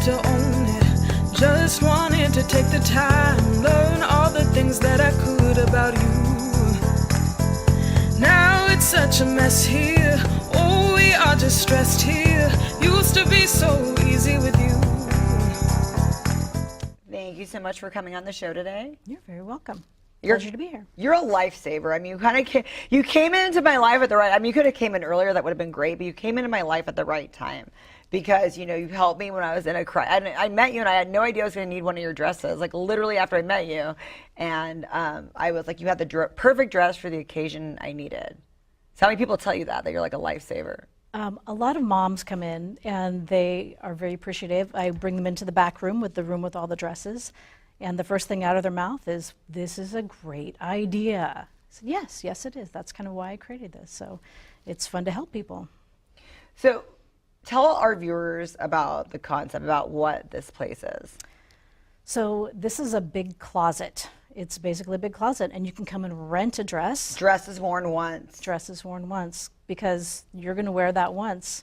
to own it. Just wanted to take the time, learn all the things that I could about you. Now it's such a mess here. Oh, we are just stressed here. Used to be so easy with you. Thank you so much for coming on the show today. You're very welcome. Pleasure to be here. You're a lifesaver. I mean, you came into my life at the right. I mean, you could have came in earlier. That would have been great. But you came into my life at the right time because you helped me when I was in a crisis. I met you and I had no idea I was going to need one of your dresses. Like literally after I met you, and I was like, you had the perfect dress for the occasion I needed. So how many people tell you that you're like a lifesaver? A lot of moms come in and they are very appreciative. I bring them into the back room with all the dresses. And the first thing out of their mouth is, "This is a great idea." I said, yes, it is. That's kind of why I created this. So it's fun to help people. So tell our viewers about the concept, about what this place is. So this is a big closet. It's basically a big closet, and you can come and rent a dress. Dress is worn once. Dress is worn once, because you're going to wear that once,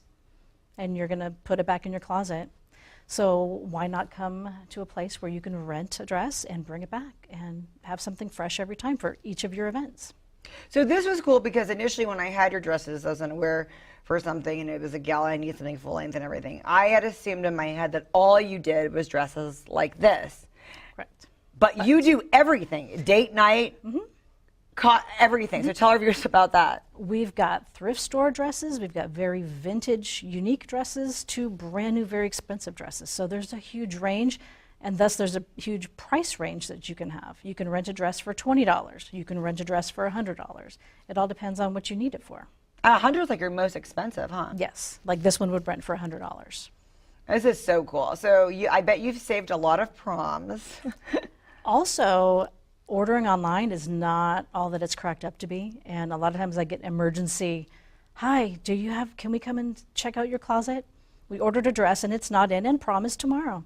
and you're going to put it back in your closet. So why not come to a place where you can rent a dress and bring it back and have something fresh every time for each of your events? So this was cool because initially when I had your dresses, I was going to wear for something and it was a gala, I need something full length and everything. I had assumed in my head that all you did was dresses like this. Correct. But you do everything, date night, everything. So tell our viewers about that. We've got thrift store dresses, we've got very vintage, unique dresses, to brand new, very expensive dresses. So there's a huge range, and thus there's a huge price range that you can have. You can rent a dress for $20. You can rent a dress for $100. It all depends on what you need it for. 100 is like your most expensive, huh? Yes, like this one would rent for $100. This is so cool. So I bet you've saved a lot of proms. Also, ordering online is not all that it's cracked up to be, and a lot of times I get emergency, "Hi, can we come and check out your closet? We ordered a dress and it's not in, and prom is tomorrow."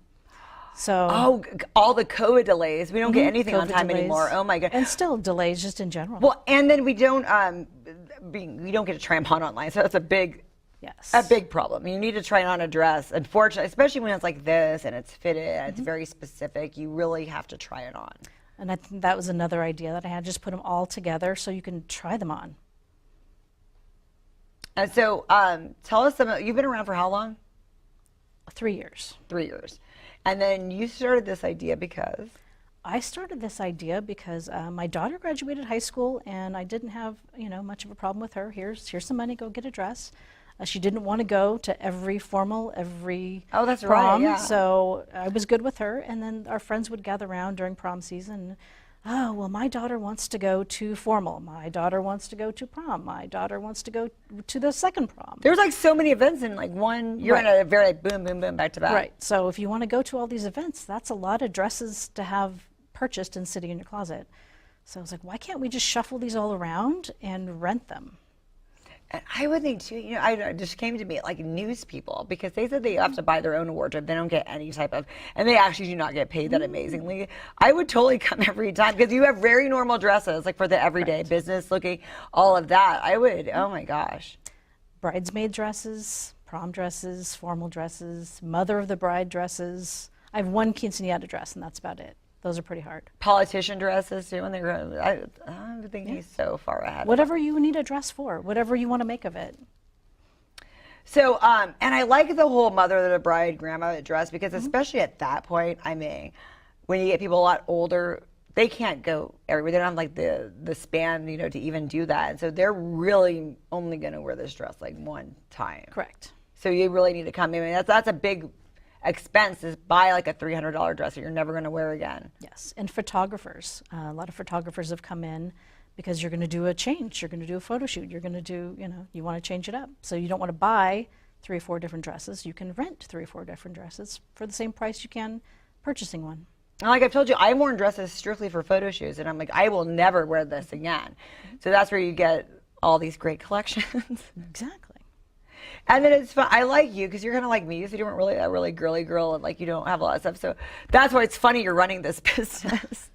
So all the COVID delays. We don't get anything on time anymore. Oh my God. And still delays just in general. Well, and then we don't get to try them on online. So that's a big problem. You need to try on a dress. Unfortunately, especially when it's like this and it's fitted and it's very specific, you really have to try it on. And I think that was another idea that I had, just put them all together so you can try them on. And so tell us you've been around for how long? 3 years. 3 years. And then you started this idea because? I started this idea because my daughter graduated high school and I didn't have much of a problem with her. Here's some money, go get a dress. She didn't want to go to every formal, every that's prom, right, yeah. So I was good with her. And then our friends would gather around during prom season. "Oh, well, my daughter wants to go to formal. My daughter wants to go to prom. My daughter wants to go to the second prom." There's like so many events in like one. You're in a very boom, boom, boom, back to back. Right. So if you want to go to all these events, that's a lot of dresses to have purchased and sitting in your closet. So I was like, why can't we just shuffle these all around and rent them? And I would think too, it just came to me like news people, because they said they have to buy their own wardrobe. They don't get any type of, and they actually do not get paid that amazingly. I would totally come every time because you have very normal dresses, like for the everyday business looking, all of that. I would, oh my gosh. Bridesmaid dresses, prom dresses, formal dresses, mother of the bride dresses. I have one quinceañera dress and that's about it. Those are pretty hard. Politician dresses too, when they grow. I think he's so far ahead. Whatever you need a dress for, whatever you want to make of it. So, and I like the whole mother of the bride, grandma dress, because especially at that point, I mean, when you get people a lot older, they can't go everywhere. They don't have like the span, to even do that. And so they're really only going to wear this dress like one time. Correct. So you really need to come in. That's a big expense, is buy like a $300 dress that you're never going to wear again. Yes, and photographers. A lot of photographers have come in because you're going to do a change. You're going to do a photo shoot. You're going to do, you want to change it up. So you don't want to buy 3 or 4 different dresses. You can rent 3 or 4 different dresses for the same price you can purchasing one. And like I've told you, I've worn dresses strictly for photo shoots, and I'm like, I will never wear this again. So that's where you get all these great collections. Exactly. And then it's fun. I like you because you're kind of like me, so you weren't really a really girly girl, and like you don't have a lot of stuff. So that's why it's funny you're running this business.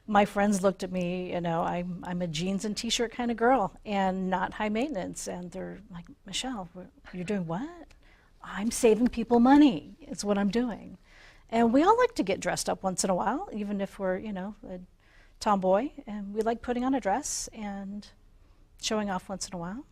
My friends looked at me, I'm a jeans and t-shirt kind of girl and not high maintenance. And they're like, "Michelle, you're doing what?" "I'm saving people money. It's what I'm doing." And we all like to get dressed up once in a while, even if we're, you know, a tomboy. And we like putting on a dress and showing off once in a while.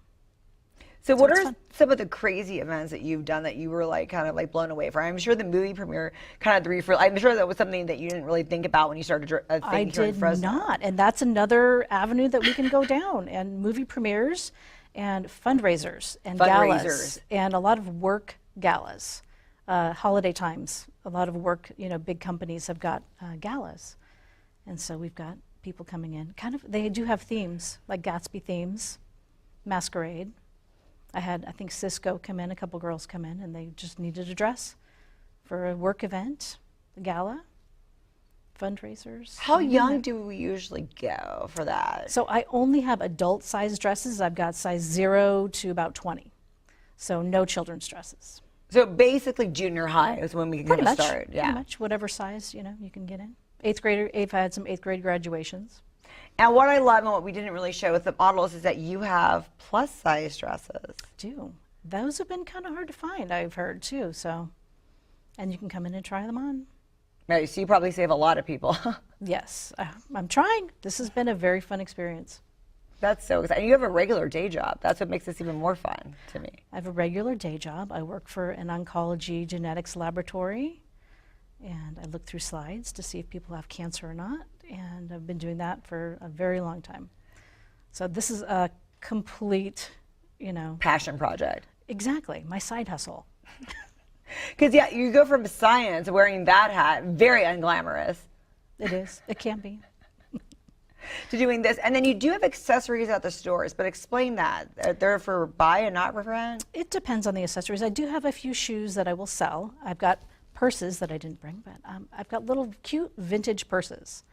So what it's are fun. some of the crazy events that you've done that you were like kind of like blown away from? I'm sure the movie premiere kind of the refer. I'm sure that was something that you didn't really think about when you started I here in did Fresno. not, and that's another avenue that we can go down. And movie premieres, and fundraisers, and galas, Fundraisers. and a lot of work galas, holiday times. A lot of work, you know, big companies have got galas, and so we've got people coming in. Kind of, they do have themes like Gatsby themes, masquerade. I think Cisco come in, a couple girls come in, and they just needed a dress for a work event, a gala, fundraisers. How young do we usually go for that? So I only have adult size dresses. I've got size 0 to about 20. So no children's dresses. So basically junior high is when we can Pretty kind of much. start. Yeah. Pretty much whatever size, you know, you can get in. Eighth grader, I've had some 8th grade graduations. And what I love and what we didn't really show with the models is that you have plus size dresses. Do. Those have been kind of hard to find, I've heard too. So, and you can come in and try them on. Right, so you probably save a lot of people. Yes, I'm trying. This has been a very fun experience. That's so exciting. You have a regular day job. That's what makes this even more fun to me. I have a regular day job. I work for an oncology genetics laboratory, and I look through slides to see if people have cancer or not, and I've been doing that for a very long time. So this is a complete, you know, Passion project. exactly, my side hustle. Because, yeah, you go from science, wearing that hat, very unglamorous, It is, it can be. to doing this. And then you do have accessories at the stores, but explain that. They're for buy and not for rent? It depends on the accessories. I do have a few shoes that I will sell. I've got purses that I didn't bring, but I've got little cute vintage purses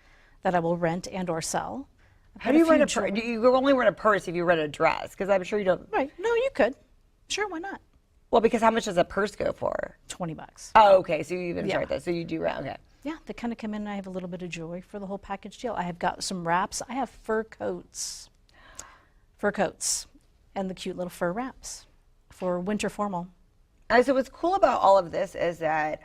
that I will rent and or sell. I've How got do you few rent a purse? jewelry- You only rent a purse if you rent a dress, because I'm sure you don't. Right, no, you could. Sure, why not? Well, because how much does a purse go for? $20. Oh, okay, so you even Yeah. start that. So you do rent, okay. Yeah, they kind of come in and I have a little bit of jewelry for the whole package deal. I have got some wraps. I have fur coats, and the cute little fur wraps for winter formal. And so what's cool about all of this is that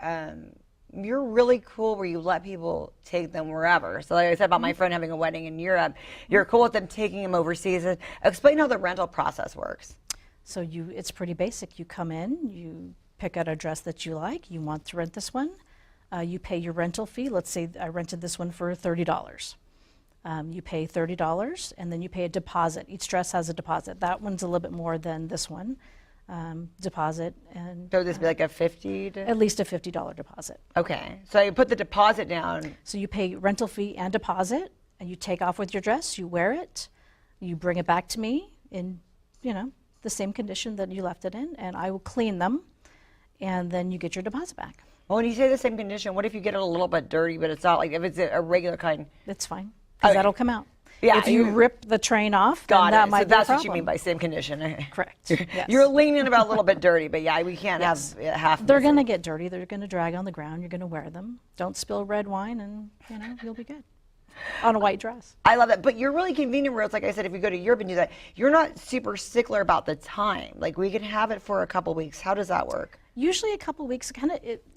you're really cool where you let people take them wherever. So like I said about my friend having a wedding in Europe, you're cool with them taking them overseas. Explain how the rental process works. So it's pretty basic. You come in, you pick out a dress that you like. You want to rent this one. You pay your rental fee. Let's say I rented this one for $30. You pay $30 and then you pay a deposit. Each dress has a deposit. That one's a little bit more than this one. Deposit and So this be like a 50 to? at least a $50 deposit. Okay, so you put the deposit down. So you pay rental fee and deposit, and you take off with your dress, you wear it, you bring it back to me in, you know, the same condition that you left it in, and I will clean them, and then you get your deposit back. Well, when you say the same condition, what if you get it a little bit dirty, but it's not like, if it's a regular kind? It's fine, because Okay. that'll come out. Yeah, If you you- rip the train off, Got then that it. might So be that's a what you mean problem. by same condition. Correct. Yes. You're leaning about a little bit dirty, but yeah, we can't Yes. have half. They're missing. going to get dirty. They're going to drag on the ground. You're going to wear them. Don't spill red wine, and you know you'll be good on a white dress. I love that, but you're really convenient where it's like I said, if you go to Europe and do that, you're not super stickler about the time. Like we can have it for a couple weeks. How does that work? Usually a couple weeks.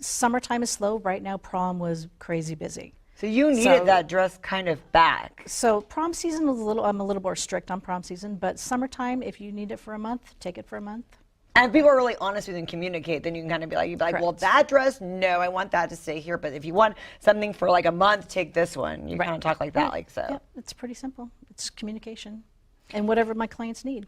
Summertime is slow. Right now, prom was crazy busy. So you needed So- that dress kind of back. So prom season was I'm a little more strict on prom season, but summertime, if you need it for a month, take it for a month. And if people are really honest with you and communicate, then you can kind of be like, well, Correct. that dress, no, I want that to stay here. But if you want something for like a month, take this one. You Right. kind of talk like that, like so. Yeah, it's pretty simple. It's communication, and whatever my clients need.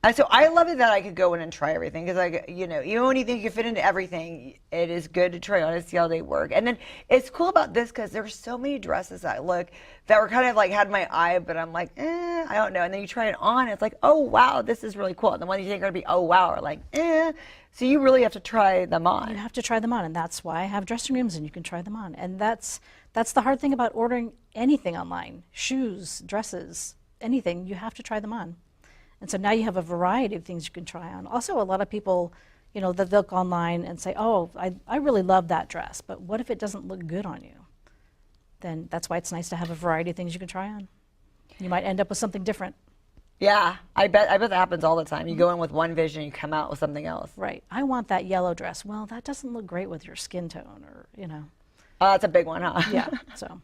And so I love it that I could go in and try everything because, like, you know, even when you think you can fit into everything, it is good to try on and see how they work. And then it's cool about this because there's so many dresses that look that were kind of like had my eye, but I'm like, I don't know. And then you try it on, it's like, oh wow, this is really cool. And the ones you think are gonna be, oh wow, are like, So you really have to try them You on. have to try them on, and that's why I have dressing rooms, and you can try them on. And that's the hard thing about ordering anything online: shoes, dresses, anything. You have to try them on. And so now you have a variety of things you can try on. Also, a lot of people, you know, that they'll go online and say, oh, I really love that dress, but what if it doesn't look good on you? Then that's why it's nice to have a variety of things you can try on. You might end up with something different. Yeah, I bet that happens all the time. You go in with one vision, you come out with something else. Right. I want that yellow dress. Well, that doesn't look great with your skin tone, or, you know. Oh, that's a big one, huh? Yeah, so.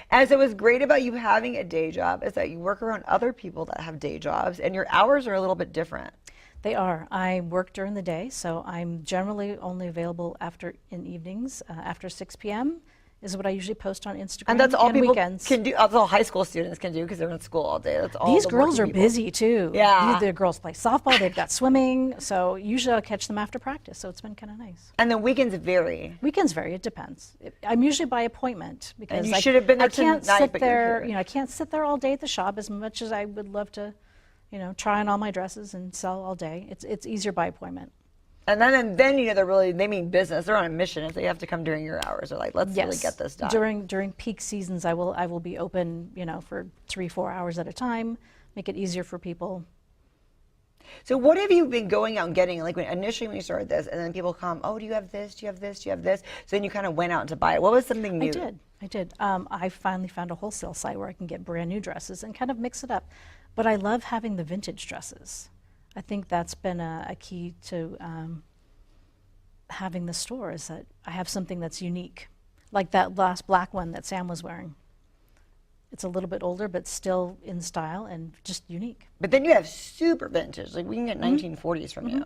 And so what's great about you having a day job is that you work around other people that have day jobs, and your hours are a little bit different. They are. I work during the day, so I'm generally only available in evenings. After 6 p.m. is what I usually post on Instagram. And that's all people weekends. can do. That's all high school students can do because they're in school all day. That's all. These the girls are working people. busy too. Yeah. The girls play softball. They've got swimming. So usually I'll catch them after practice. So it's been kind of nice. And then weekends vary. Weekends vary. It depends. I'm usually by appointment because And you should have been there I can't tonight, sit but you're there. here. You know, I can't sit there all day at the shop as much as I would love to. You know, try on all my dresses and sell all day. It's easier by appointment. And then you know they mean business. They're on a mission. If they have to come during your hours, they're like, let's really get this done. During peak seasons, I will be open, you know, for 3-4 hours at a time. Make it easier for people. So what have you been going out and getting? Like initially when you started this, and then people come, oh, do you have this? Do you have this? Do you have this? So then you kind of went out to buy it. What was something new? I did. I finally found a wholesale site where I can get brand new dresses and kind of mix it up. But I love having the vintage dresses. I think that's been a key to having the store, is that I have something that's unique. Like that last black one that Sam was wearing. It's a little bit older, but still in style and just unique. But then you have super vintage. Like we can get 1940s from you.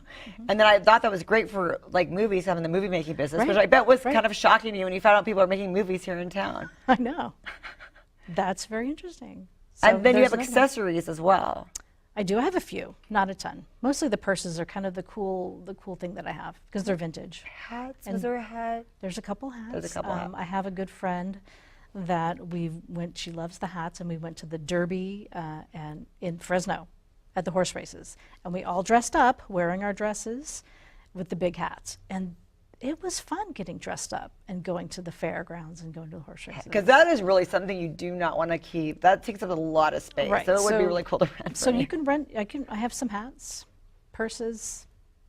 And then I thought that was great for like movies, having the movie making business, which I bet was kind of shocking to you when you found out people are making movies here in town. I know. That's very interesting. So and then you have there's accessories as well. I do. I have a few, not a ton. Mostly the purses are kind of the cool thing that I have because they're vintage. Hats? And was there a hat? There's a couple hats. There's a couple hats. I have a good friend that she loves the hats, and we went to the Derby and in Fresno at the horse races. And we all dressed up, wearing our dresses with the big hats. And it was fun getting dressed up and going to the fairgrounds and going to the horse races. Because that is really something you do not want to keep. That takes up a lot of space. Right. So it would be really cool to rent. So you can rent. I have some hats, purses,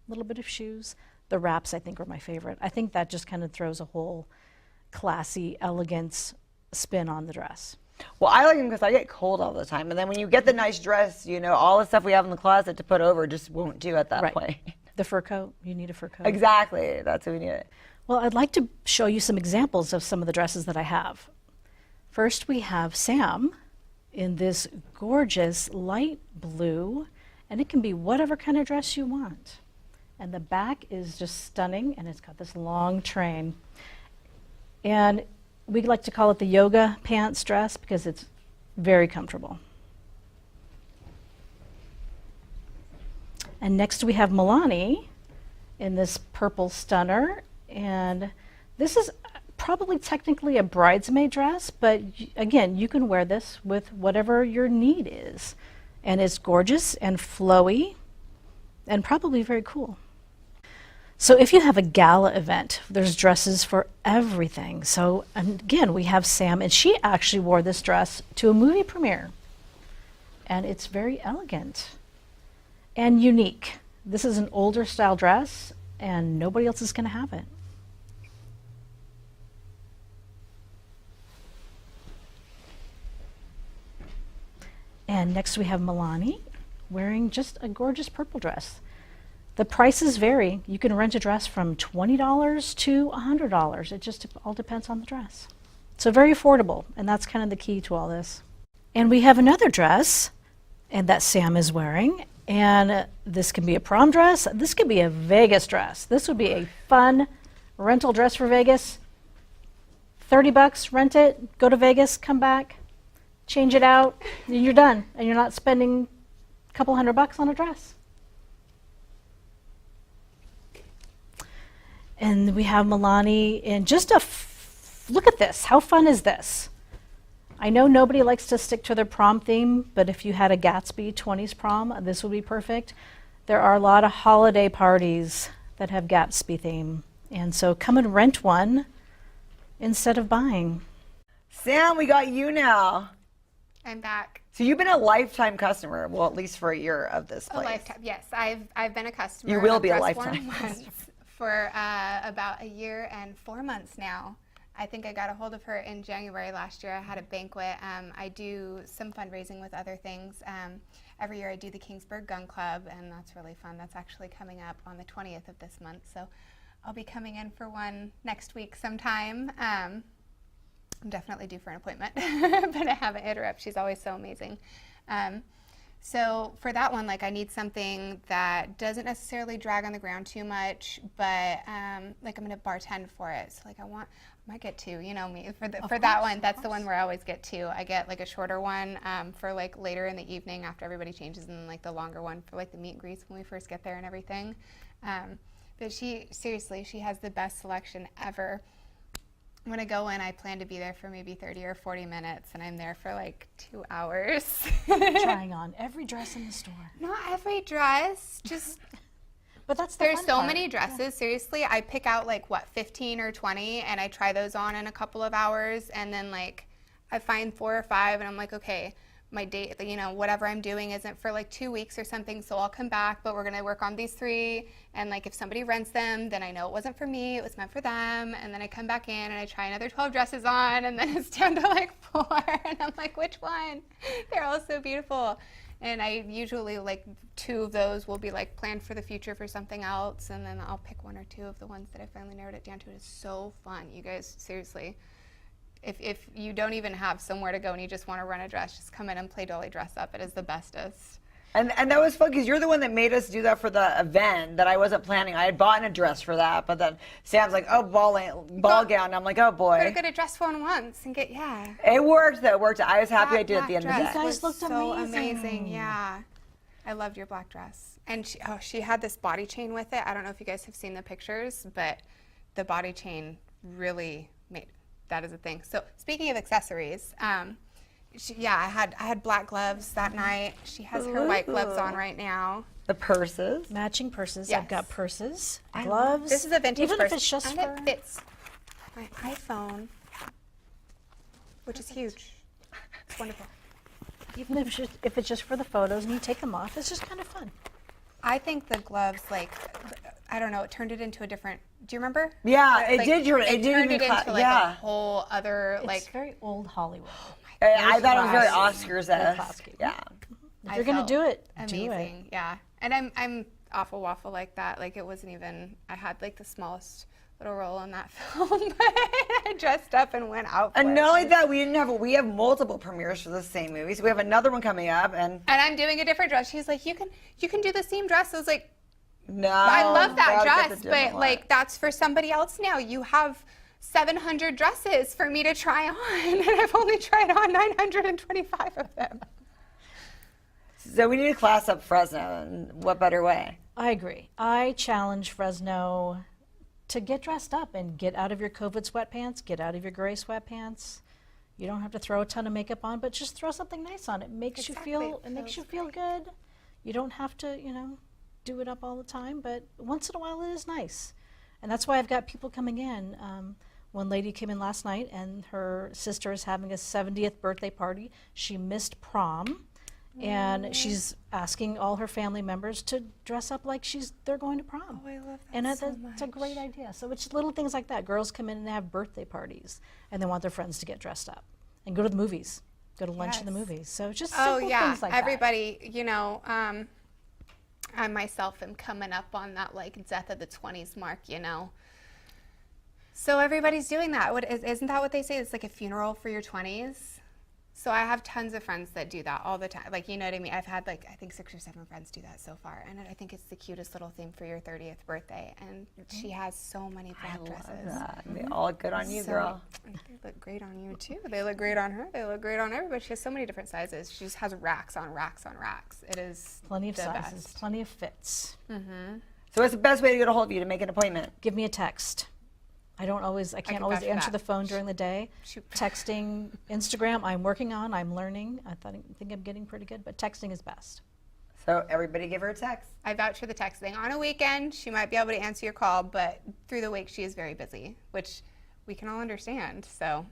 a little bit of shoes. The wraps I think are my favorite. I think that just kind of throws a whole classy, elegance spin on the dress. Well, I like them because I get cold all the time. And then when you get the nice dress, you know, all the stuff we have in the closet to put over just won't do at that point. The fur coat, you need a fur coat. Exactly, that's what we need. Well, I'd like to show you some examples of some of the dresses that I have. First, we have Sam in this gorgeous light blue, and it can be whatever kind of dress you want. And the back is just stunning, and it's got this long train. And we like to call it the yoga pants dress because it's very comfortable. And next we have Milani in this purple stunner. And this is probably technically a bridesmaid dress, but again, you can wear this with whatever your need is. And it's gorgeous and flowy and probably very cool. So if you have a gala event, there's dresses for everything. So again, we have Sam, and she actually wore this dress to a movie premiere. And it's very elegant and unique. This is an older style dress, and nobody else is going to have it. And next we have Milani wearing just a gorgeous purple dress. The prices vary. You can rent a dress from $20 to $100. It just all depends on the dress. So very affordable, and that's kind of the key to all this. And we have another dress, and that Sam is wearing. And this can be a prom dress. This could be a Vegas dress. This would be a fun rental dress for Vegas. $30, rent it, go to Vegas, come back, change it out, and you're done. And you're not spending a couple $100 on a dress. And we have Milani in just look at this. How fun is this? I know nobody likes to stick to their prom theme, but if you had a Gatsby 20s prom, this would be perfect. There are a lot of holiday parties that have Gatsby theme. And so come and rent one instead of buying. Sam, we got you now. I'm back. So you've been a lifetime customer, well, at least for a year of this place. A lifetime, yes. I've been a customer. You will of be a Dress lifetime Form once for about a year and 4 months now. I think I got a hold of her in January last year. I had a banquet. I do some fundraising with other things. Every year I do the Kingsburg Gun Club, and that's really fun. That's actually coming up on the 20th of this month, so I'll be coming in for one next week sometime. I'm definitely due for an appointment, but I haven't hit her up. She's always so amazing. So for that one, like I need something that doesn't necessarily drag on the ground too much, but like I'm gonna bartend for it. So like I might get two, you know me, for that one. That's the one where I always get two. I get like a shorter one for like later in the evening after everybody changes, and then like the longer one for like the meet and greets when we first get there and everything. But she has the best selection ever. When I go in, I plan to be there for maybe 30 or 40 minutes, and I'm there for like 2 hours. Trying on every dress in the store. Not every dress, just But that's the there's fun so part. many dresses. Yeah. Seriously, I pick out like what 15 or 20, and I try those on in a couple of hours, and then like I find 4 or 5, and I'm like, okay, my date, you know, whatever I'm doing isn't for like 2 weeks or something, so I'll come back, but we're gonna work on these 3, and like if somebody rents them, then I know it wasn't for me, it was meant for them, and then I come back in and I try another 12 dresses on, and then it's down to like 4, and I'm like, which one? They're all so beautiful. And I usually like 2 of those will be like planned for the future for something else, and then I'll pick 1 or 2 of the ones that I finally narrowed it down to. It is so fun, you guys, seriously. If you don't even have somewhere to go and you just want to run a dress, just come in and play Dolly Dress Up. It is the bestest. And that was fun because you're the one that made us do that for the event that I wasn't planning. I had bought a dress for that, but then Sam's like, oh, ball gown. I'm like, oh, boy. Gotta go to dress one once and get, yeah. It worked, though. It worked. I was happy I did at the end of the That day. You guys was looked so amazing. yeah. I loved your black dress. And she had this body chain with it. I don't know if you guys have seen the pictures, but the body chain really made that is a thing. So speaking of accessories, I had black gloves that night. She has her white gloves on right now. The purses. Matching purses. Yes. I've got purses, I gloves. This is a vintage Even purse. if it's just and for... it fits my iPhone, which is huge. It's wonderful. Even if it's just for the photos and you take them off, it's just kind of fun. I think the gloves, like, I don't know, it turned it into a different. Do you remember? Yeah, it Like, did. It turned it into like yeah. a whole other It's like. very old Hollywood. I thought it was very Classy. Oscars-esque. classy. Yeah. If you're gonna do it, amazing. do it. Yeah, and I'm awful waffle like that. Like it wasn't even. I had like the smallest little role in that film, but I dressed up and went out. And for not it. only that, we have multiple premieres for the same movie. So we have another one coming up, and I'm doing a different dress. She's like, you can do the same dress. I was like, no, I love that that's a dress, different but one. like that's for somebody else now. You have 700 dresses for me to try on, and I've only tried on 925 of them. So we need to class up Fresno, and what better way? I agree. I challenge Fresno to get dressed up and get out of your COVID sweatpants, get out of your gray sweatpants. You don't have to throw a ton of makeup on, but just throw something nice on. It makes Exactly. it makes you feel good. You don't have to, do it up all the time, but once in a while it is nice. And that's why I've got people coming in. One lady came in last night and her sister is having a 70th birthday party. She missed prom. And she's asking all her family members to dress up like they're going to prom. Oh, I love that And so it's a great much. idea. So it's little things like that. Girls come in and have birthday parties, and they want their friends to get dressed up and go to the movies, go to lunch in the Yes. movies. So just Oh simple yeah, things like everybody. I myself am coming up on that like death of the 20s mark. So everybody's doing that. Isn't that what they say? It's like a funeral for your 20s. So I have tons of friends that do that all the time. Like, you know what I mean? I've had like, I think 6 or 7 friends do that so far. And I think it's the cutest little thing for your 30th birthday. And she has so many black dresses. They all look good on you, girl. They look great on you too. They look great on her. They look great on everybody. She has so many different sizes. She just has racks on racks on racks. It is that. Plenty of the sizes, best. plenty of fits. So what's the best way to get a hold of you to make an appointment? Give me a text. I can't always vouch for answer that. the phone during the day. Shoot. Texting, Instagram, I'm working on, I'm learning. I think I'm getting pretty good, but texting is best. So everybody give her a text. I vouch for the texting. On a weekend, she might be able to answer your call, but through the week, she is very busy, which we can all understand. So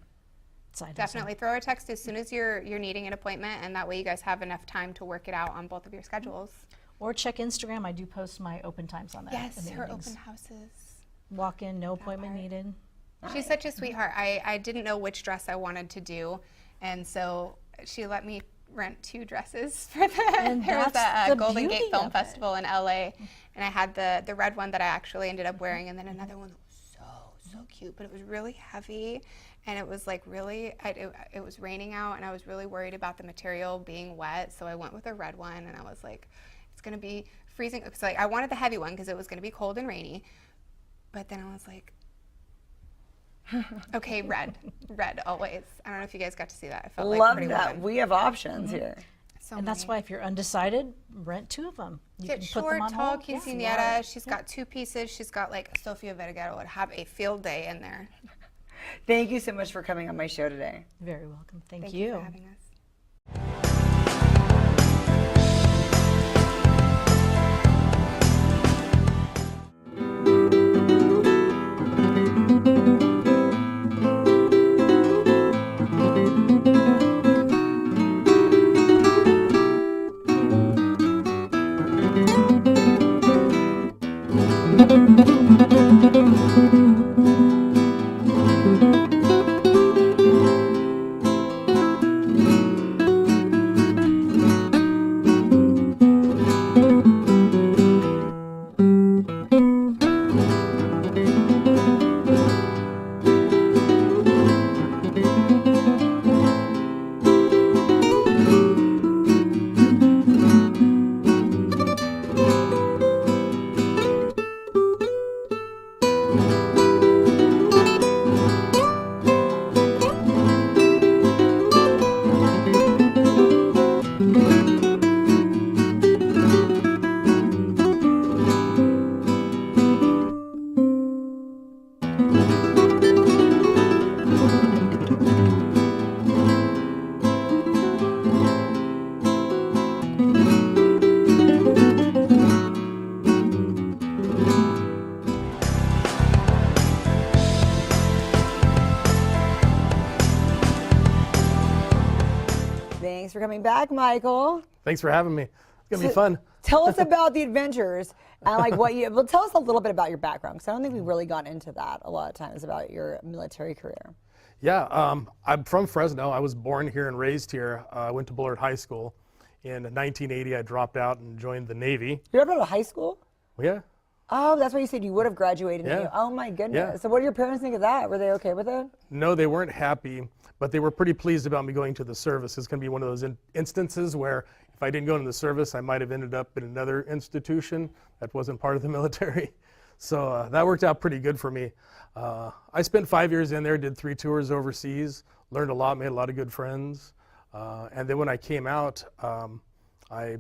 Side hustle. definitely throw her a text as soon as you're needing an appointment, and that way you guys have enough time to work it out on both of your schedules. Or check Instagram. I do post my open times on there. in Yes, the her evenings. open houses. Walk in, no appointment part. needed. She's such a sweetheart. I didn't know which dress I wanted to do, and so she let me rent 2 dresses for And there was that's a the Golden beauty Gate Film of it. Festival in LA, and I had the red one that I actually ended up wearing, and then another one that was so cute, but it was really heavy, and it was like really, it was raining out, and I was really worried about the material being wet, so I went with a red one, and I was like, it's gonna be freezing. So like, I wanted the heavy one because it was gonna be cold and rainy, but then I was like, okay, red always. I don't know if you guys got to see that. I felt like Love Pretty that. Woman. We have options here. So And that's many. why if you're undecided, rent 2 of them. You Get can put short, them on tall, hold. Yeah. quinceañera. She's got 2 pieces. She's got like Sofia Vergara would have a field day in there. Thank you so much for coming on my show today. Very welcome. Thank Thank you. you for having us. Thanks for coming back, Michael. Thanks for having me. It's gonna be fun. Tell us about the adventures and like what you. Well, tell us a little bit about your background because I don't think we really got into that a lot of times about your military career. Yeah, I'm from Fresno. I was born here and raised here. I went to Bullard High School. In 1980, I dropped out and joined the Navy. You're out of high school? Yeah, Oh, that's why you said you would have graduated. Yeah. Oh my goodness. Yeah. So what did your parents think of that? Were they okay with it? no, they weren't happy, but they were pretty pleased about me going to the service. It's gonna be one of those instances where if I didn't go into the service, I might have ended up in another institution that wasn't part of the military. So that worked out pretty good for me. I spent 5 years in there, did 3 tours overseas, learned a lot, made a lot of good friends. And then when I came out, I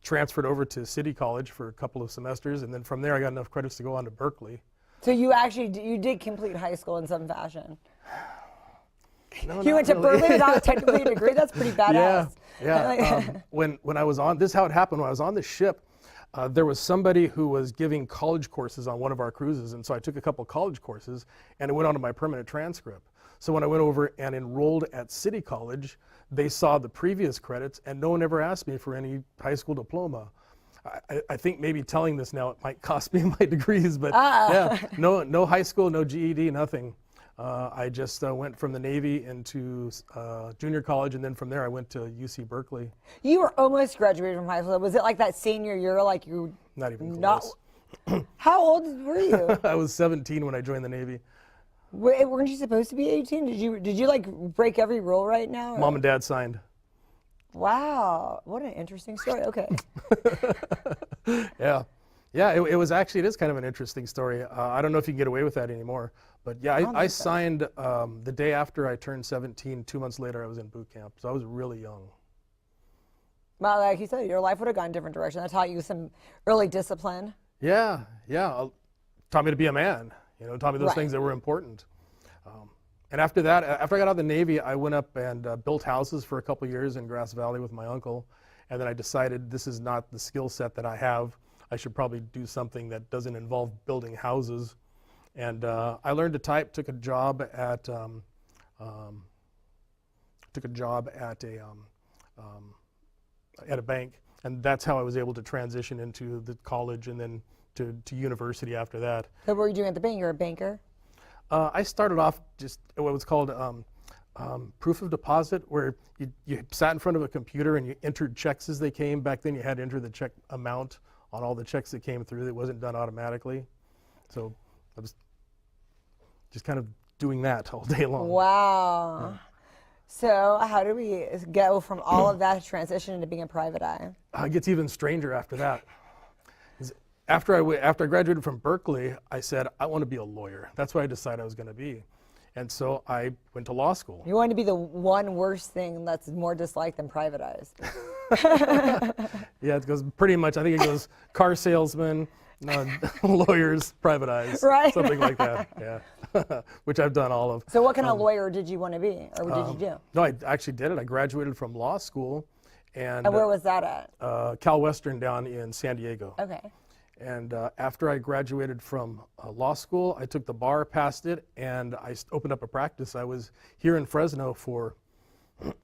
transferred over to City College for a couple of semesters, and then from there I got enough credits to go on to Berkeley. So you actually you did complete high school in some fashion. No, You not went to really. Berkeley without technically a degree. That's pretty badass. Yeah. When I was on, this is how it happened. When I was on the ship, there was somebody who was giving college courses on one of our cruises, and so I took a couple college courses, and it went onto my permanent transcript. So when I went over and enrolled at City College, they saw the previous credits, and no one ever asked me for any high school diploma. I think maybe telling this now, it might cost me my degrees, but yeah, no high school, no GED, nothing. I just went from the Navy into junior college, and then from there I went to UC Berkeley. You were almost graduated from high school. Was it like that senior year, like you? Not even Not. close. How old were you? I was 17 when I joined the Navy. Weren't you supposed to be 18? Did you like break every rule right now? or- Mom and Dad signed. Wow, what an interesting story. Okay. Yeah. Yeah, it was actually, it is kind of an interesting story. I don't know if you can get away with that anymore. But yeah, I signed the day after I turned 17. 2 months later, I was in boot camp. So I was really young. Well, like you said, your life would have gone a different direction. That taught you some early discipline. Yeah. Taught me to be a man. Taught me those Right. things that were important. And after that, after I got out of the Navy, I went up and built houses for a couple years in Grass Valley with my uncle. And then I decided this is not the skill set that I have. I should probably do something that doesn't involve building houses. And I learned to type, took a job at a bank, and that's how I was able to transition into the college and then to university after that. So what were you doing at the bank? You're a banker? I started off just what was called proof of deposit, where you sat in front of a computer and you entered checks as they came. Back then you had to enter the check amount on all the checks that came through. That wasn't done automatically. So I was just kind of doing that all day long. Wow. Yeah. So how do we go from all of that to transition into being a private eye? It gets even stranger after that. After I graduated from Berkeley, I said, I want to be a lawyer. That's what I decided I was going to be. And so I went to law school. You want to be the one worst thing that's more disliked than private eyes. Yeah, it goes pretty much, I think it goes car salesman, lawyers, private eyes, right. Something like that, yeah, which I've done all of. So what kind of lawyer did you want to be, or what did you do? No, I actually did it. I graduated from law school. And where was that at? Cal Western down in San Diego. Okay. And after I graduated from law school, I took the bar, passed it, and I opened up a practice. I was here in Fresno for,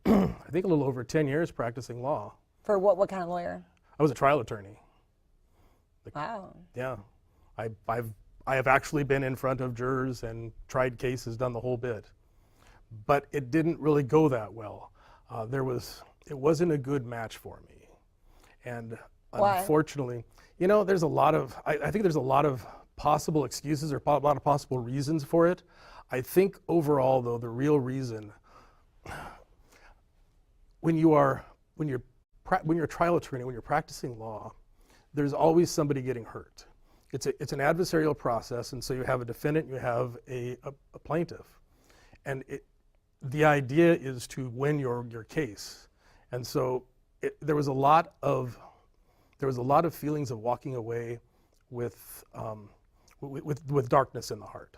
I think, a little over 10 years practicing law. For what kind of lawyer? I was a trial attorney. Wow. Yeah. I have actually been in front of jurors and tried cases, done the whole bit. But it didn't really go that well. It wasn't a good match for me. And why? Unfortunately, there's a lot of, I think there's a lot of possible excuses or a lot of possible reasons for it. I think overall, though, the real reason, when you're a trial attorney, when you're practicing law, there's always somebody getting hurt. It's an adversarial process, and so you have a defendant, you have a plaintiff, and the idea is to win your case. And so there was a lot of feelings of walking away with darkness in the heart.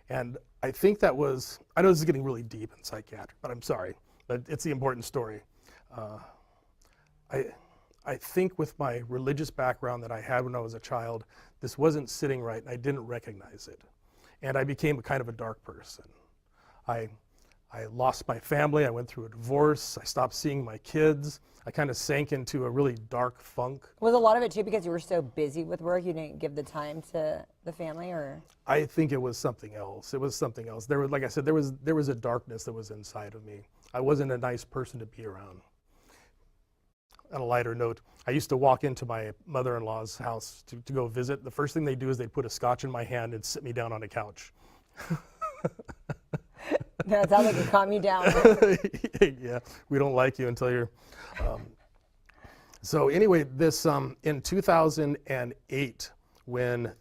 And I think that was, I know this is getting really deep in psychiatry, but I'm sorry, but it's the important story. I think with my religious background that I had when I was a child, this wasn't sitting right, and I didn't recognize it. And I became a kind of a dark person. I lost my family, I went through a divorce, I stopped seeing my kids. I kind of sank into a really dark funk. Was a lot of it too because you were so busy with work, you didn't give the time to the family, or? I think it was something else. It was something else. There was, like I said, there was a darkness that was inside of me. I wasn't a nice person to be around. On a lighter note, I used to walk into my mother-in-law's house to go visit. The first thing they do is they'd put a scotch in my hand and sit me down on a couch. That sounds like it calmed you down. Yeah, we don't like you until you're... So anyway, this in 2008, when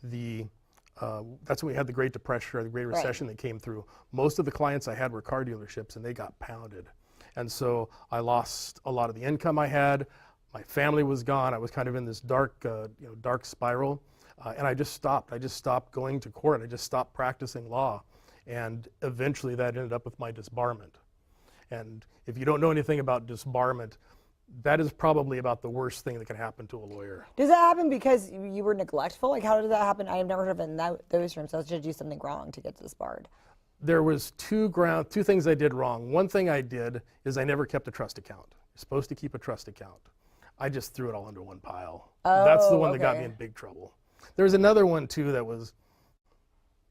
that's when we had the Great Depression or the Great Recession that came through, most of the clients I had were car dealerships, and they got pounded. And so I lost a lot of the income I had. My family was gone. I was kind of in this dark spiral, and I just stopped. I just stopped going to court. I just stopped practicing law, and eventually that ended up with my disbarment. And if you don't know anything about disbarment, that is probably about the worst thing that can happen to a lawyer. Does that happen because you were neglectful? Like, how did that happen? I have never heard of it in those terms. So did you do something wrong to get disbarred? There was two things I did wrong. One thing I did is I never kept a trust account. You're supposed to keep a trust account. I just threw it all into one pile. Oh, that's the one that got me in big trouble. There was another one too that was,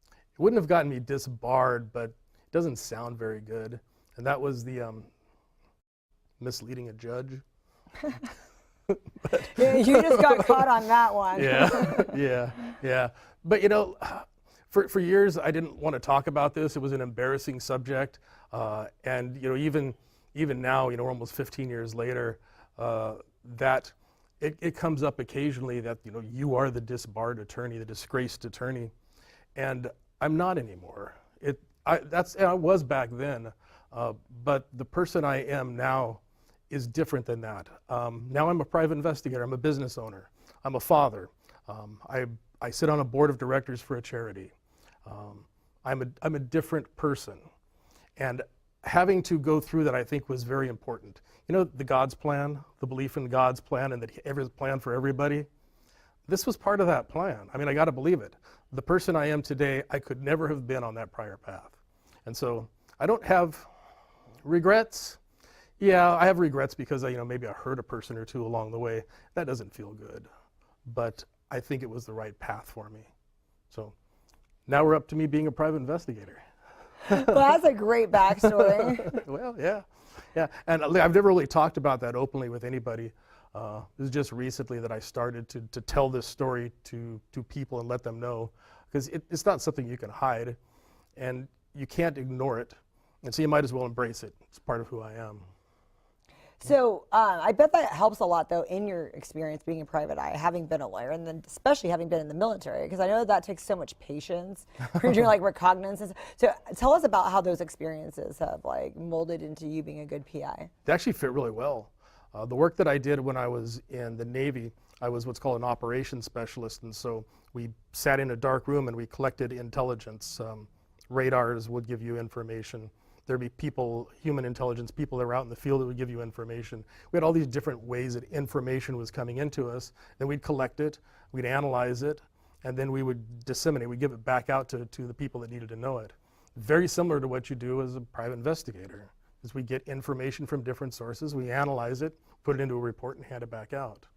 it wouldn't have gotten me disbarred, but it doesn't sound very good. And that was the misleading a judge. Yeah, you just got caught on that one. Yeah. But for years I didn't want to talk about this. It was an embarrassing subject, and even now, we're almost 15 years later, that it comes up occasionally that you are the disbarred attorney, the disgraced attorney, and I'm not anymore. I was back then, but the person I am now is different than that. Now I'm a private investigator. I'm a business owner. I'm a father. I sit on a board of directors for a charity. I'm a different person, and having to go through that, I think, was very important. The God's plan, the belief in God's plan, and that every plan for everybody. This was part of that plan. I mean, I got to believe it. The person I am today, I could never have been on that prior path, and so I don't have regrets. Yeah, I have regrets because maybe I hurt a person or two along the way. That doesn't feel good, but I think it was the right path for me. So now we're up to me being a private investigator. Well, that's a great backstory. Well, yeah. Yeah, and I've never really talked about that openly with anybody. It was just recently that I started to tell this story to people and let them know, because it's not something you can hide, and you can't ignore it, and so you might as well embrace it. It's part of who I am. So I bet that helps a lot, though, in your experience being a private eye, having been a lawyer, and then especially having been in the military, because I know that takes so much patience for doing like recognizance. So tell us about how those experiences have like molded into you being a good PI. They actually fit really well. The work that I did when I was in the Navy, I was what's called an operations specialist, and so we sat in a dark room and we collected intelligence. Radars would give you information. There'd be people, human intelligence, people that were out in the field that would give you information. We had all these different ways that information was coming into us. Then we'd collect it, we'd analyze it, and then we would disseminate. We'd give it back out to the people that needed to know it. Very similar to what you do as a private investigator, is we get information from different sources, we analyze it, put it into a report, and hand it back out.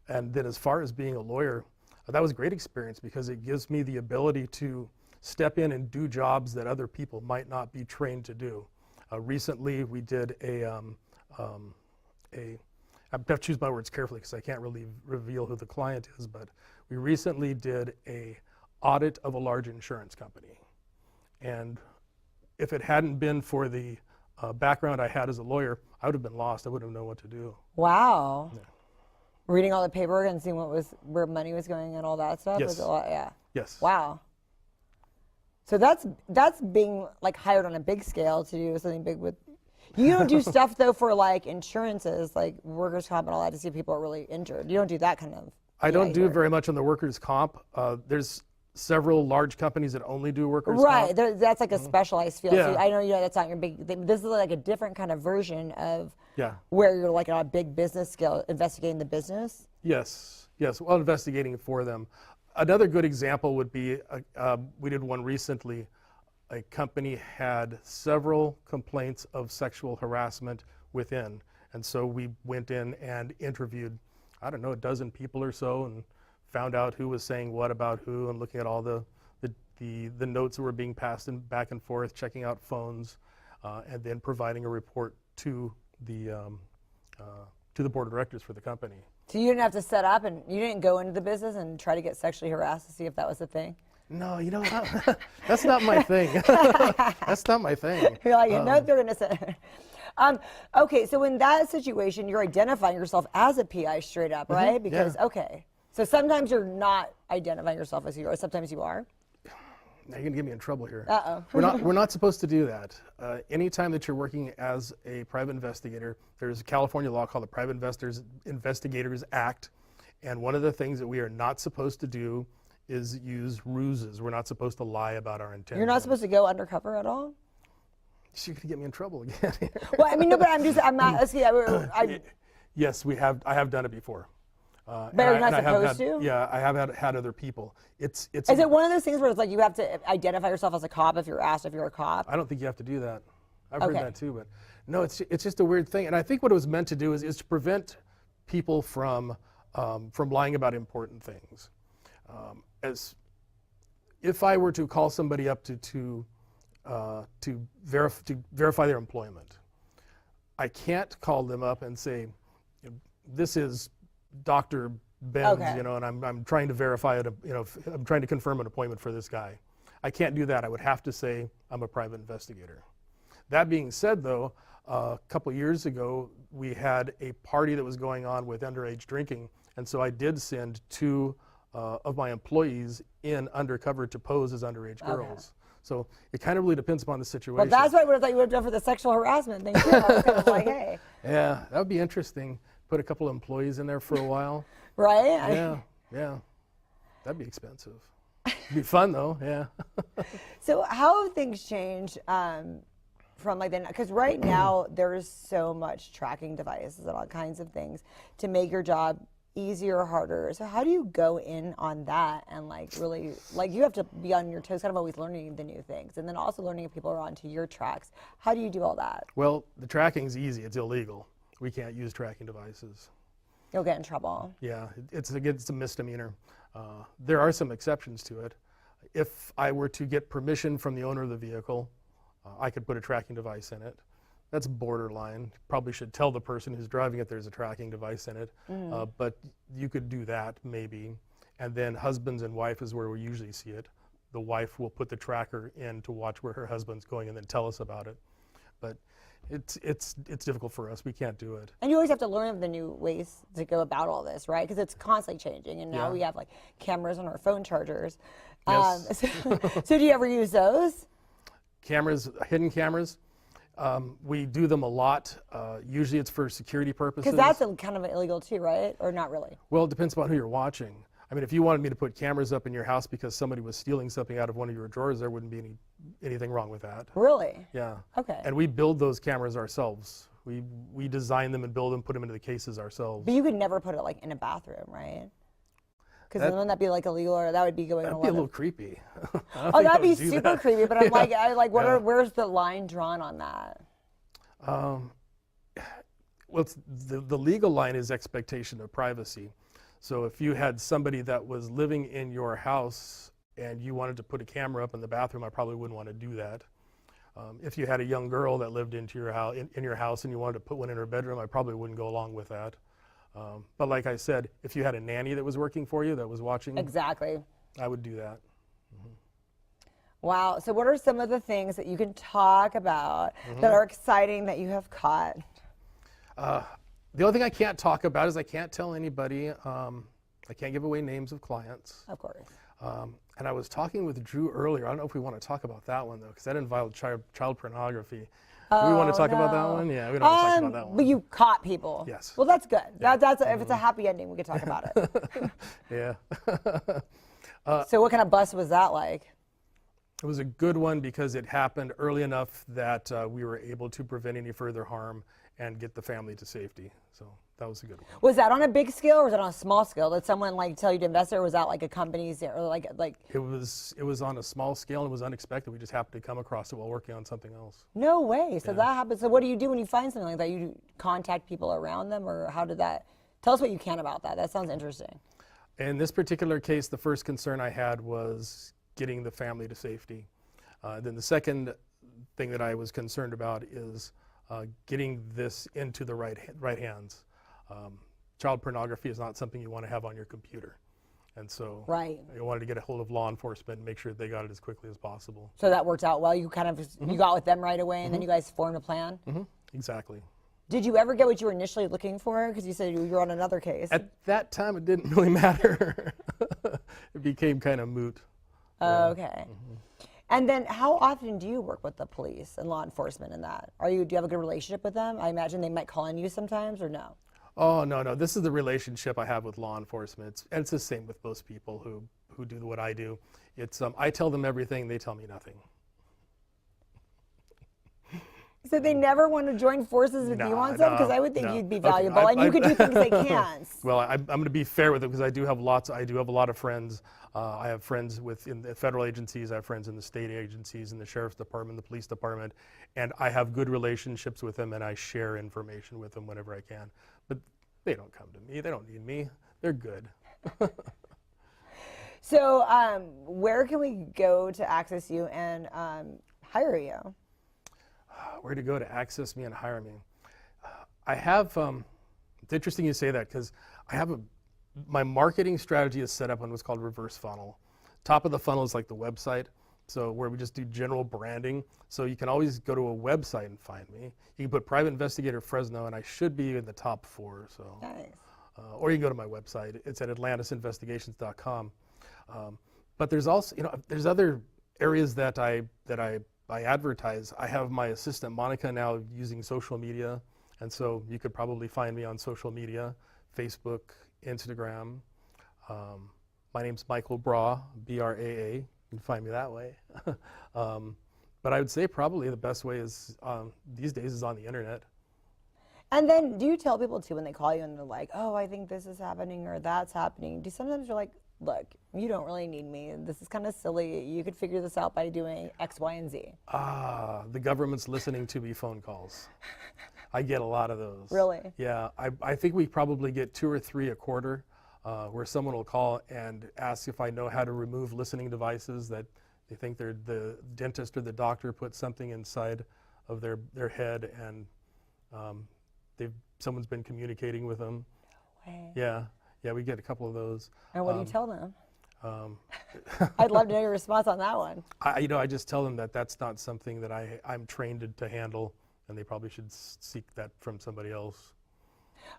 And then as far as being a lawyer, that was a great experience because it gives me the ability to step in and do jobs that other people might not be trained to do. Recently, we did I have to choose my words carefully because I can't really reveal who the client is, but we recently did a audit of a large insurance company. And if it hadn't been for the background I had as a lawyer, I would have been lost. I wouldn't have known what to do. Wow. Yeah. Reading all the paperwork and seeing where money was going and all that stuff. Yes. Was a lot, yeah. Yes. Wow. So that's being like hired on a big scale to do something big with. You don't do stuff though for like insurances, like workers' comp and all that, to see if people are really injured. You don't do that kind of. I don't do work. very much on the workers' comp. There's several large companies that only do workers' comp. Right, that's like a specialized field. Yeah. So I know that's not your big thing. This is like a different kind of version of Yeah. where you're like on a big business scale, investigating the business. Yes, yes, well, investigating for them. Another good example would be, we did one recently. A company had several complaints of sexual harassment within. And so we went in and interviewed, I don't know, a dozen people or so and found out who was saying what about who and looking at all the notes that were being passed back and forth, checking out phones, and then providing a report to the board of directors for the company. So you didn't have to set up, and you didn't go into the business and try to get sexually harassed to see if that was a thing? No, you know, that's not my thing. That's not my thing. You're like, no, they're going to say. Okay, so in that situation, you're identifying yourself as a PI straight up, right? Because, yeah. okay, so sometimes you're not identifying yourself as you are, sometimes you are. Now you're gonna get me in trouble here. Uh-oh. We're not supposed to do that. Anytime that you're working as a private investigator, there's a California law called the Private Investigators Act, and one of the things that we are not supposed to do is use ruses. We're not supposed to lie about our intentions. You're not supposed to go undercover at all? You're gonna get me in trouble again. Well, I mean, no, but I'm not, see, Yes, I have done it before. But you're not supposed to? Yeah, I have had other people. Is it one of those things where it's like you have to identify yourself as a cop if you're asked if you're a cop? I don't think you have to do that. I've heard Okay. that too, but no, it's just a weird thing. And I think what it was meant to do is to prevent people from lying about important things. As if I were to call somebody up to verify their employment, I can't call them up and say, this is Dr. Benz, Okay. and I'm trying to verify it, I'm trying to confirm an appointment for this guy. I can't do that. I would have to say I'm a private investigator. That being said, though, a couple years ago, we had a party that was going on with underage drinking, and so I did send two of my employees in undercover to pose as underage girls. So it kind of really depends upon the situation. Well, that's what I would have thought you would have done for the sexual harassment thing, too. I was kind of like, hey. Yeah, that would be interesting. Put a couple of employees in there for a while. Right? Yeah. That'd be expensive. It'd be fun, though, yeah. So how have things changed from like then? Because right now there's so much tracking devices and all kinds of things to make your job easier or harder. So how do you go in on that and like really, like you have to be on your toes, kind of always learning the new things, and then also learning if people are onto your tracks. How do you do all that? Well, the tracking's easy. It's illegal. We can't use tracking devices. You'll get in trouble. Yeah, it's a misdemeanor. There are some exceptions to it. if I were to get permission from the owner of the vehicle, I could put a tracking device in it. That's borderline. Probably should tell the person who's driving it there's a tracking device in it. But you could do that maybe. And then husbands and wife is where we usually see it. The wife will put the tracker in to watch where her husband's going and then tell us about it. But it's difficult for us. We can't do it. And you always have to learn the new ways to go about all this, right? Because it's constantly changing, and now we have like cameras on our phone chargers. Yes. So do you ever use those? Cameras, hidden cameras. We do them a lot. Usually it's for security purposes. Because that's kind of illegal too, right? Or not really? Well, it depends upon who you're watching. I mean, if you wanted me to put cameras up in your house because somebody was stealing something out of one of your drawers, there wouldn't be anything wrong with that. Really? Yeah. Okay. And we build those cameras ourselves. We design them and build them, put them into the cases ourselves. But you could never put it like in a bathroom, right? Because then wouldn't that be like illegal, or that would be going That'd on be a little creepy. Oh, that'd be super creepy. But I'm like, where's the line drawn on that? Well, the legal line is expectation of privacy. So if you had somebody that was living in your house and you wanted to put a camera up in the bathroom, I probably wouldn't want to do that. If you had a young girl that lived into your house, in your house, and you wanted to put one in her bedroom, I probably wouldn't go along with that. But like I said, if you had a nanny that was working for you, that was watching, Exactly. I would do that. Wow. So what are some of the things that you can talk about that are exciting that you have caught? The only thing I can't talk about is I can't tell anybody. I can't give away names of clients. Of course. And I was talking with Drew earlier. I don't know if we want to talk about that one, though, because that involved child pornography. Do we want to talk about that one? Yeah, we don't want to talk about that one. But you caught people. Yes. Well, that's good. That's if it's a happy ending, we could talk about it. Yeah. So what kind of bust was that like? It was a good one because it happened early enough that we were able to prevent any further harm and get the family to safety. So that was a good one. Was that on a big scale or was it on a small scale? Did someone like tell you to invest, or was that like a company's, or like? It was on a small scale and it was unexpected. We just happened to come across it while working on something else. No way. So that happens. So what do you do when you find something like that? You contact people around them, or how did that? Tell us what you can about that. That sounds interesting. In this particular case, the first concern I had was getting the family to safety. Then the second thing that I was concerned about is getting this into the right hands. Child pornography is not something you want to have on your computer. And so I wanted to get a hold of law enforcement and make sure that they got it as quickly as possible. So that worked out well. You kind of you got with them right away, and then you guys formed a plan. Exactly. Did you ever get what you were initially looking for? Because you said you were on another case. At that time, it didn't really matter. It became kind of moot. Okay. And then how often do you work with the police and law enforcement in that? Do you have a good relationship with them? I imagine they might call on you sometimes, or no? Oh, no. This is the relationship I have with law enforcement. And it's the same with most people who do what I do. It's I tell them everything, they tell me nothing. So they never want to join forces with you on something? Because I would think you'd be valuable, and you could do things they can't. Well, I'm going to be fair with them because I do have a lot of friends. I have friends in the federal agencies. I have friends in the state agencies, in the sheriff's department, the police department, and I have good relationships with them, and I share information with them whenever I can. But they don't come to me. They don't need me. They're good. So where can we go to access you and hire you? Where to go to access me and hire me? I have, it's interesting you say that because I have my marketing strategy is set up on what's called reverse funnel. Top of the funnel is like the website, so where we just do general branding. So you can always go to a website and find me. You can put Private Investigator Fresno and I should be in the top 4. So. Nice. Or you can go to my website. It's at atlantisinvestigations.com. But there's also, there's other areas that I advertise. I have my assistant Monica now using social media, and so you could probably find me on social media, Facebook, Instagram. My name's Michael Braa, B-R-A-A. You can find me that way. But I would say probably the best way is these days is on the internet. And then do you tell people too when they call you and they're like, oh, I think this is happening or that's happening? Do sometimes you're like, look, you don't really need me. This is kind of silly. You could figure this out by doing X, Y, and Z. The government's listening to me phone calls. I get a lot of those. Really? Yeah, I think we probably get 2 or 3 a quarter. where someone will call and ask if I know how to remove listening devices that they think the dentist or the doctor put something inside of their head, and someone's been communicating with them. No way. Yeah, we get a couple of those. And what do you tell them? Um, I'd love to know your response on that one. I just tell them that that's not something that I'm trained to handle, and they probably should seek that from somebody else.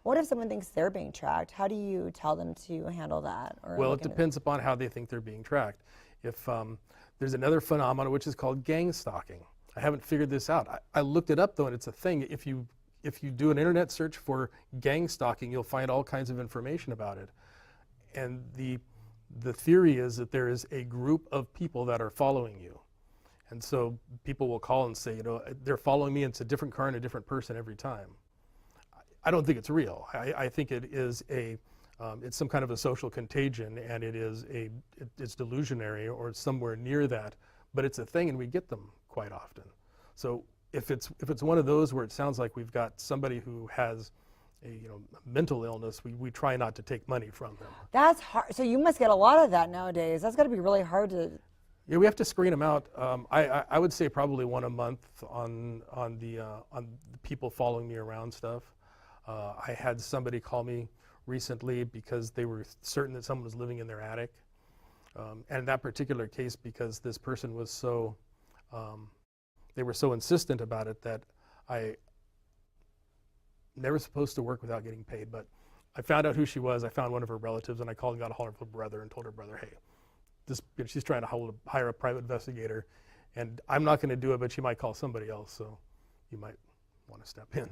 What if someone thinks they're being tracked? How do you tell them to handle that? Or Well, it depends upon how they think they're being tracked. If there's another phenomenon which is called gang stalking. I haven't figured this out. I looked it up though, and it's a thing. If you do an internet search for gang stalking, you'll find all kinds of information about it. And the theory is that there is a group of people that are following you. And so people will call and say, they're following me, and it's a different car and a different person every time. I don't think it's real. I think it is it's some kind of a social contagion, and it's delusionary or somewhere near that, but it's a thing, and we get them quite often. So if it's one of those where it sounds like we've got somebody who has a mental illness, we try not to take money from them. That's hard. So you must get a lot of that nowadays. That's got to be really hard to. Yeah, we have to screen them out. I would say probably one a month on the people following me around stuff. I had somebody call me recently because they were certain that someone was living in their attic. And in that particular case, because this person was so, they were so insistent about it that I never supposed to work without getting paid. But I found out who she was. I found one of her relatives, and I called and got a hold of her brother and told her brother, hey, she's trying to hire a private investigator, and I'm not going to do it, but she might call somebody else, so you might want to step in.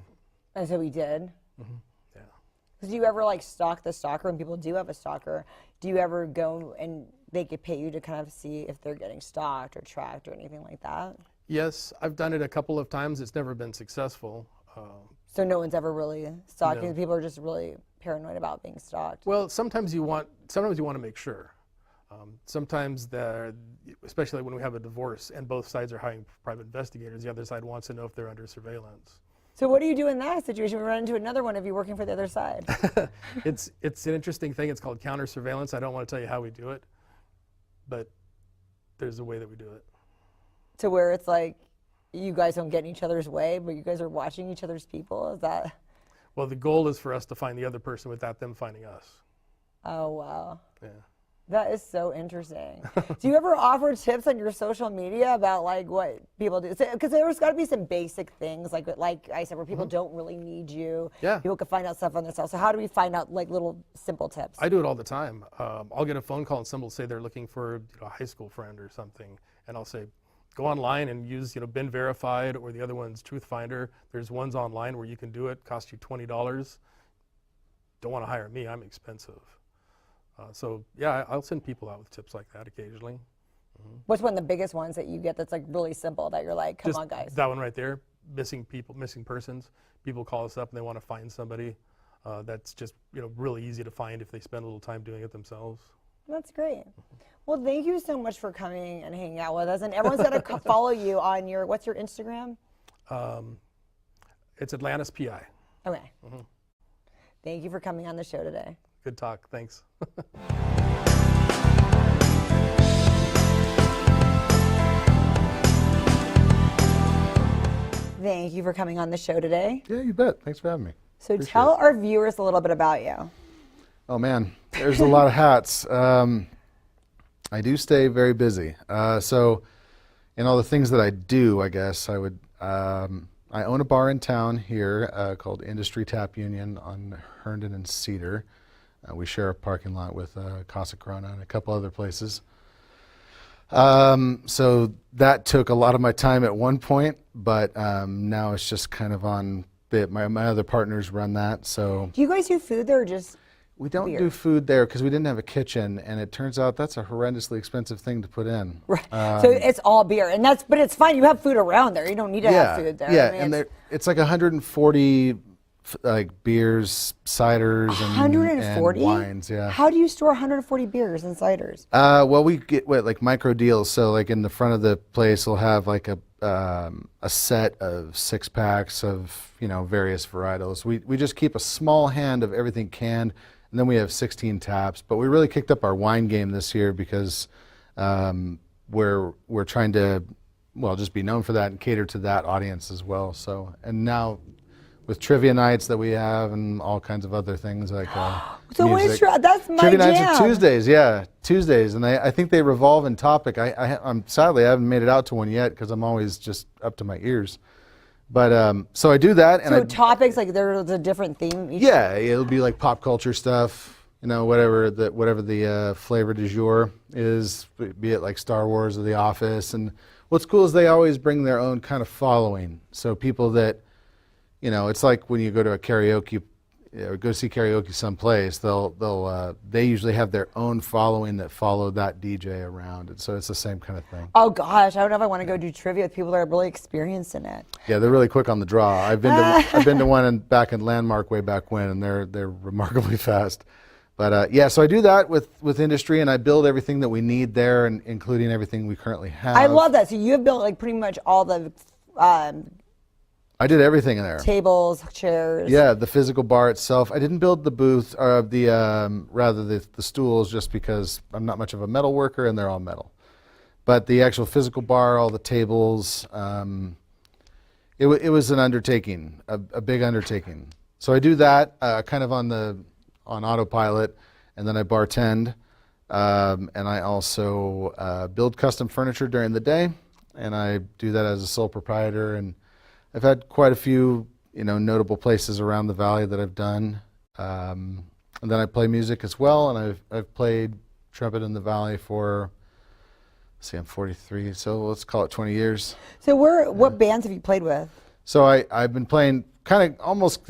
And so we did. Mm-hmm. Yeah. Do you ever stalk the stalker? When people do have a stalker, do you ever go and they could pay you to kind of see if they're getting stalked or tracked or anything like that? Yes, I've done it a couple of times. It's never been successful. So no one's ever really stalking. No. People are just really paranoid about being stalked. Well, sometimes you want to make sure. Sometimes, especially when we have a divorce and both sides are hiring private investigators, the other side wants to know if they're under surveillance. So what do you do in that situation? We run into another one of you working for the other side. It's an interesting thing. It's called counter surveillance. I don't want to tell you how we do it, but there's a way that we do it. To where it's like you guys don't get in each other's way, but you guys are watching each other's people? Is that? Well, the goal is for us to find the other person without them finding us. Oh, wow. Yeah. That is so interesting. Do you ever offer tips on your social media about what people do? Because there's got to be some basic things, like I said, where people don't really need you. Yeah. People can find out stuff on themselves. So how do we find out little simple tips? I do it all the time. I'll get a phone call and someone will say they're looking for a high school friend or something, and I'll say, go online and use been verified, or the other one's Truth Finder. There's ones online where you can do it, cost you $20. Don't want to hire me, I'm expensive. So yeah, I'll send people out with tips like that occasionally. Mm-hmm. What's one of the biggest ones that you get that's really simple that you're like, come on guys? That one right there, missing persons. People call us up and they want to find somebody. That's just really easy to find if they spend a little time doing it themselves. That's great. Well, thank you so much for coming and hanging out with us. And everyone's got to follow you on what's your Instagram? It's Atlantis PI. Okay. Mm-hmm. Thank you for coming on the show today. Good talk, thanks. Thank you for coming on the show today. Yeah, you bet. Thanks for having me. So tell our viewers a little bit about you. Oh man, there's a lot of hats. I do stay very busy. So in all the things that I do, I guess I would, I own a bar in town here called Industry Tap Union on Herndon and Cedar. We share a parking lot with Casa Corona and a couple other places. So that took a lot of my time at one point, but now it's just kind of on bit. My other partners run that. So do you guys do food there or just we don't beer? do food there because we didn't have a kitchen, and it turns out that's a horrendously expensive thing to put in. Right. So it's all beer, and but it's fine. You have food around there. You don't need to have food there. Yeah, I mean, and it's like 140 beers, ciders, and wines. Yeah. How do you store 140 beers and ciders? Well, we get micro deals. So in the front of the place, we'll have a set of 6-packs of various varietals. We just keep a small hand of everything canned, And then we have 16 taps. But we really kicked up our wine game this year because we're trying to, well, just be known for that and cater to that audience as well. So, and now with trivia nights that we have and all kinds of other things like So what is music. that's my Trivia jam. nights are Tuesdays, yeah, Tuesdays, and I think they revolve in topic. I'm sadly I haven't made it out to one yet because I'm always just up to my ears. But so I do that, and So topics, like there's a different theme each yeah, it'll be like pop culture stuff, you know, whatever the flavor du jour is, be it like Star Wars or The Office. And what's cool is they always bring their own kind of following. So people that, you know, it's like when you go to a karaoke or go see karaoke someplace, they usually have their own following that follow that DJ around, and so it's the same kind of thing. Oh gosh, I don't know if I want to go do trivia with people that are really experienced in it. Yeah, they're really quick on the draw. I've been to one back in Landmark way back when, and they're remarkably fast. But yeah, so I do that with industry, and I build everything that we need there, and including everything we currently have. I love that. So you have built like pretty much all the I did everything in there. tables, chairs. Yeah, the physical bar itself. I didn't build the booth, or the stools, just because I'm not much of a metal worker, and they're all metal. But the actual physical bar, all the tables, it was an undertaking, a big undertaking. So I do that kind of on autopilot, and then I bartend, and I also build custom furniture during the day, and I do that as a sole proprietor. And I've had quite a few, you know, notable places around the valley that I've done, and then I play music as well. And I've played trumpet in the valley for, let's see, I'm 43, so let's call it 20 years. So what bands have you played with? So I've been playing kind of almost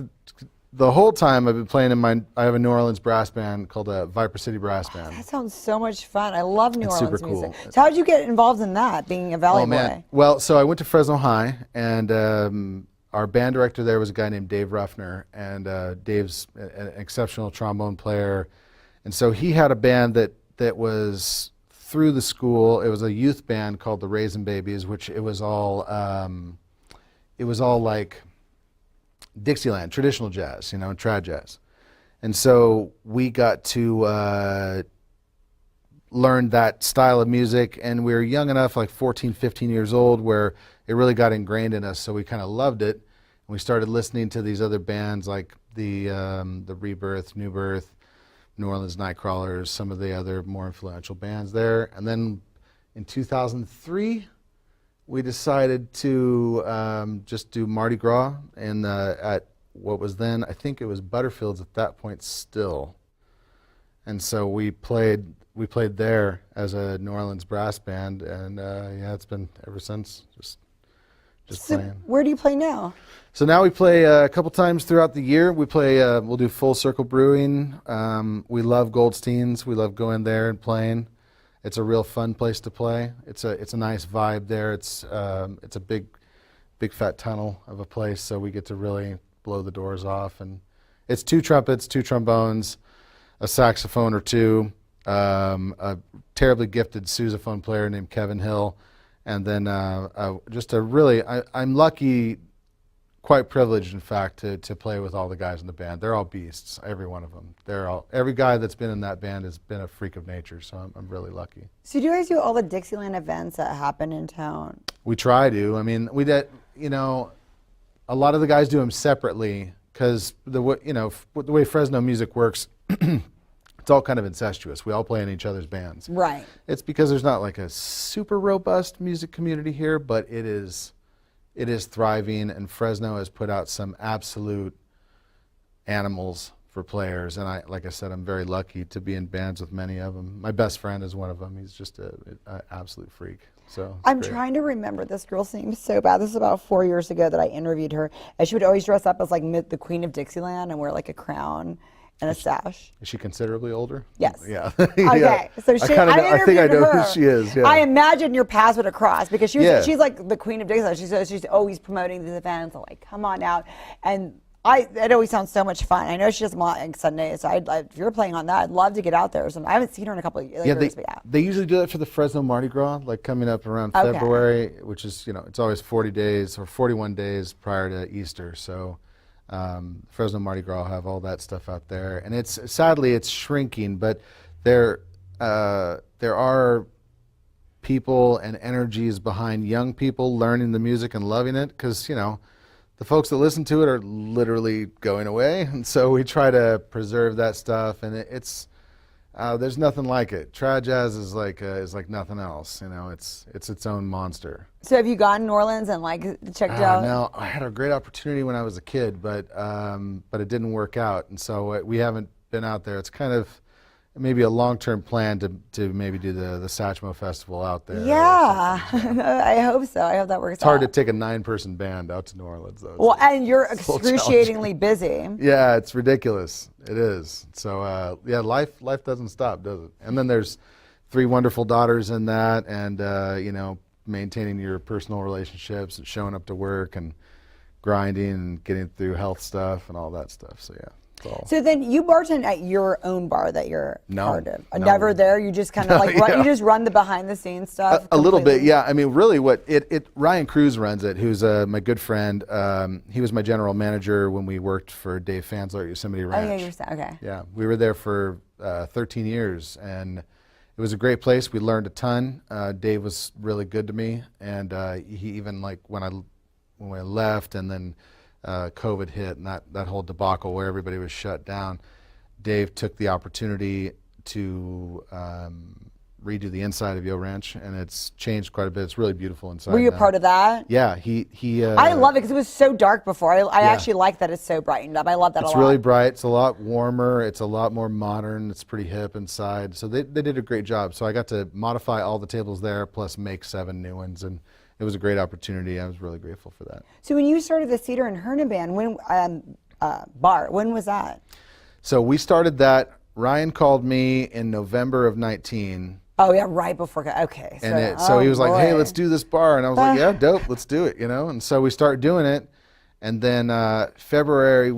the whole time. I've been playing I have a New Orleans brass band called Viper City Brass Band. That sounds so much fun. I love New It's Orleans super cool. music. So how did you get involved in that, being a Valley boy? Well, so I went to Fresno High, and our band director there was a guy named Dave Ruffner, and Dave's an exceptional trombone player. And so he had a band that was through the school. It was a youth band called the Raisin Babies, which it was all like Dixieland, traditional jazz, you know, trad jazz. And so we got to learn that style of music, and we were young enough, like 14, 15 years old, where it really got ingrained in us, so we kind of loved it. And we started listening to these other bands like the Rebirth, New Birth, New Orleans Nightcrawlers, some of the other more influential bands there. And then in 2003, we decided to just do Mardi Gras at what was then, I think it was Butterfields at that point still. And so we played there as a New Orleans brass band, and yeah, it's been ever since just So playing. where do you play now? So now we play a couple times throughout the year. We play, we'll do Full Circle Brewing. We love Goldstein's. We love going there and playing. It's a real fun place to play. It's a nice vibe there. It's a big fat tunnel of a place, so we get to really blow the doors off. And it's 2 trumpets, 2 trombones, a saxophone or 2, a terribly gifted sousaphone player named Kevin Hill, and then just a really, I'm lucky, quite privileged in fact, to play with all the guys in the band. They're all beasts, every one of them. Every guy that's been in that band has been a freak of nature, so I'm really lucky. So do you guys do all the Dixieland events that happen in town? We try to. I mean, we did, you know, a lot of the guys do them separately because the way Fresno music works, it's all kind of incestuous. We all play in each other's bands. Right. It's because there's not like a super robust music community here, but it is thriving, and Fresno has put out some absolute animals for players. And like I said, I'm very lucky to be in bands with many of them. My best friend is one of them. He's just an absolute freak. So I'm great. trying to remember this girl's name so bad. This is about 4 years ago that I interviewed her, and she would always dress up as like the Queen of Dixieland and wear like a crown and a sash. Is she considerably older? Yes. Yeah. Okay, so I think I know her. who she is. Yeah. I imagine your paths would have crossed because Yeah. she's like the Queen of Dixieland. She's always promoting these events. I'm like, come on out. And it always sounds so much fun. I know she does them on Sundays, so if you're playing on that, I'd love to get out there. So I haven't seen her in a couple of years. They usually do that for the Fresno Mardi Gras, like coming up around February, which is, you know, it's always 40 days or 41 days prior to Easter. So Fresno Mardi Gras have all that stuff out there, and sadly it's shrinking, but there are people and energies behind young people learning the music and loving it, because the folks that listen to it are literally going away, and so we try to preserve that stuff, and it's there's nothing like it. Trad jazz is like nothing else. It's its own monster. So have you gone to New Orleans and checked it out? No, I had a great opportunity when I was a kid, but it didn't work out, and so we haven't been out there. It's kind of maybe a long-term plan to maybe do the Satchmo Festival out there. Yeah, I hope so. I hope that works out. It's hard to take a 9-person band out to New Orleans, though. Well, and you're excruciatingly busy. Yeah, it's ridiculous. It is. So life doesn't stop, does it? And then there's 3 wonderful daughters in that, and maintaining your personal relationships and showing up to work and grinding and getting through health stuff and all that stuff. So yeah. So then you bartend at your own bar that you're part of? No. Never there? You just kind of you just run the behind the scenes stuff? A little bit, yeah. I mean, really Ryan Cruz runs it, who's my good friend. He was my general manager when we worked for Dave Fansler at Yosemite Ranch. Oh, yeah, you're saying, okay. Yeah, we were there for 13 years, and it was a great place. We learned a ton. Dave was really good to me, and he even, when I left, and then COVID hit and that whole debacle where everybody was shut down, Dave took the opportunity to redo the inside of Yo Ranch, and it's changed quite a bit. It's really beautiful inside. Were you a part of that? Yeah, he. I love it because it was so dark before. I actually like that it's so brightened up. I love that a lot. It's really bright. It's a lot warmer. It's a lot more modern. It's pretty hip inside. So they did a great job. So I got to modify all the tables there, plus make 7 new ones, and it was a great opportunity. I was really grateful for that. So when you started the Cedar and Hernan bar, when was that? So we started that. Ryan called me in November of 19. Oh yeah, right before. Okay. So he was like, "Hey, let's do this bar," and I was like, "Yeah, dope, let's do it." And so we started doing it, and then February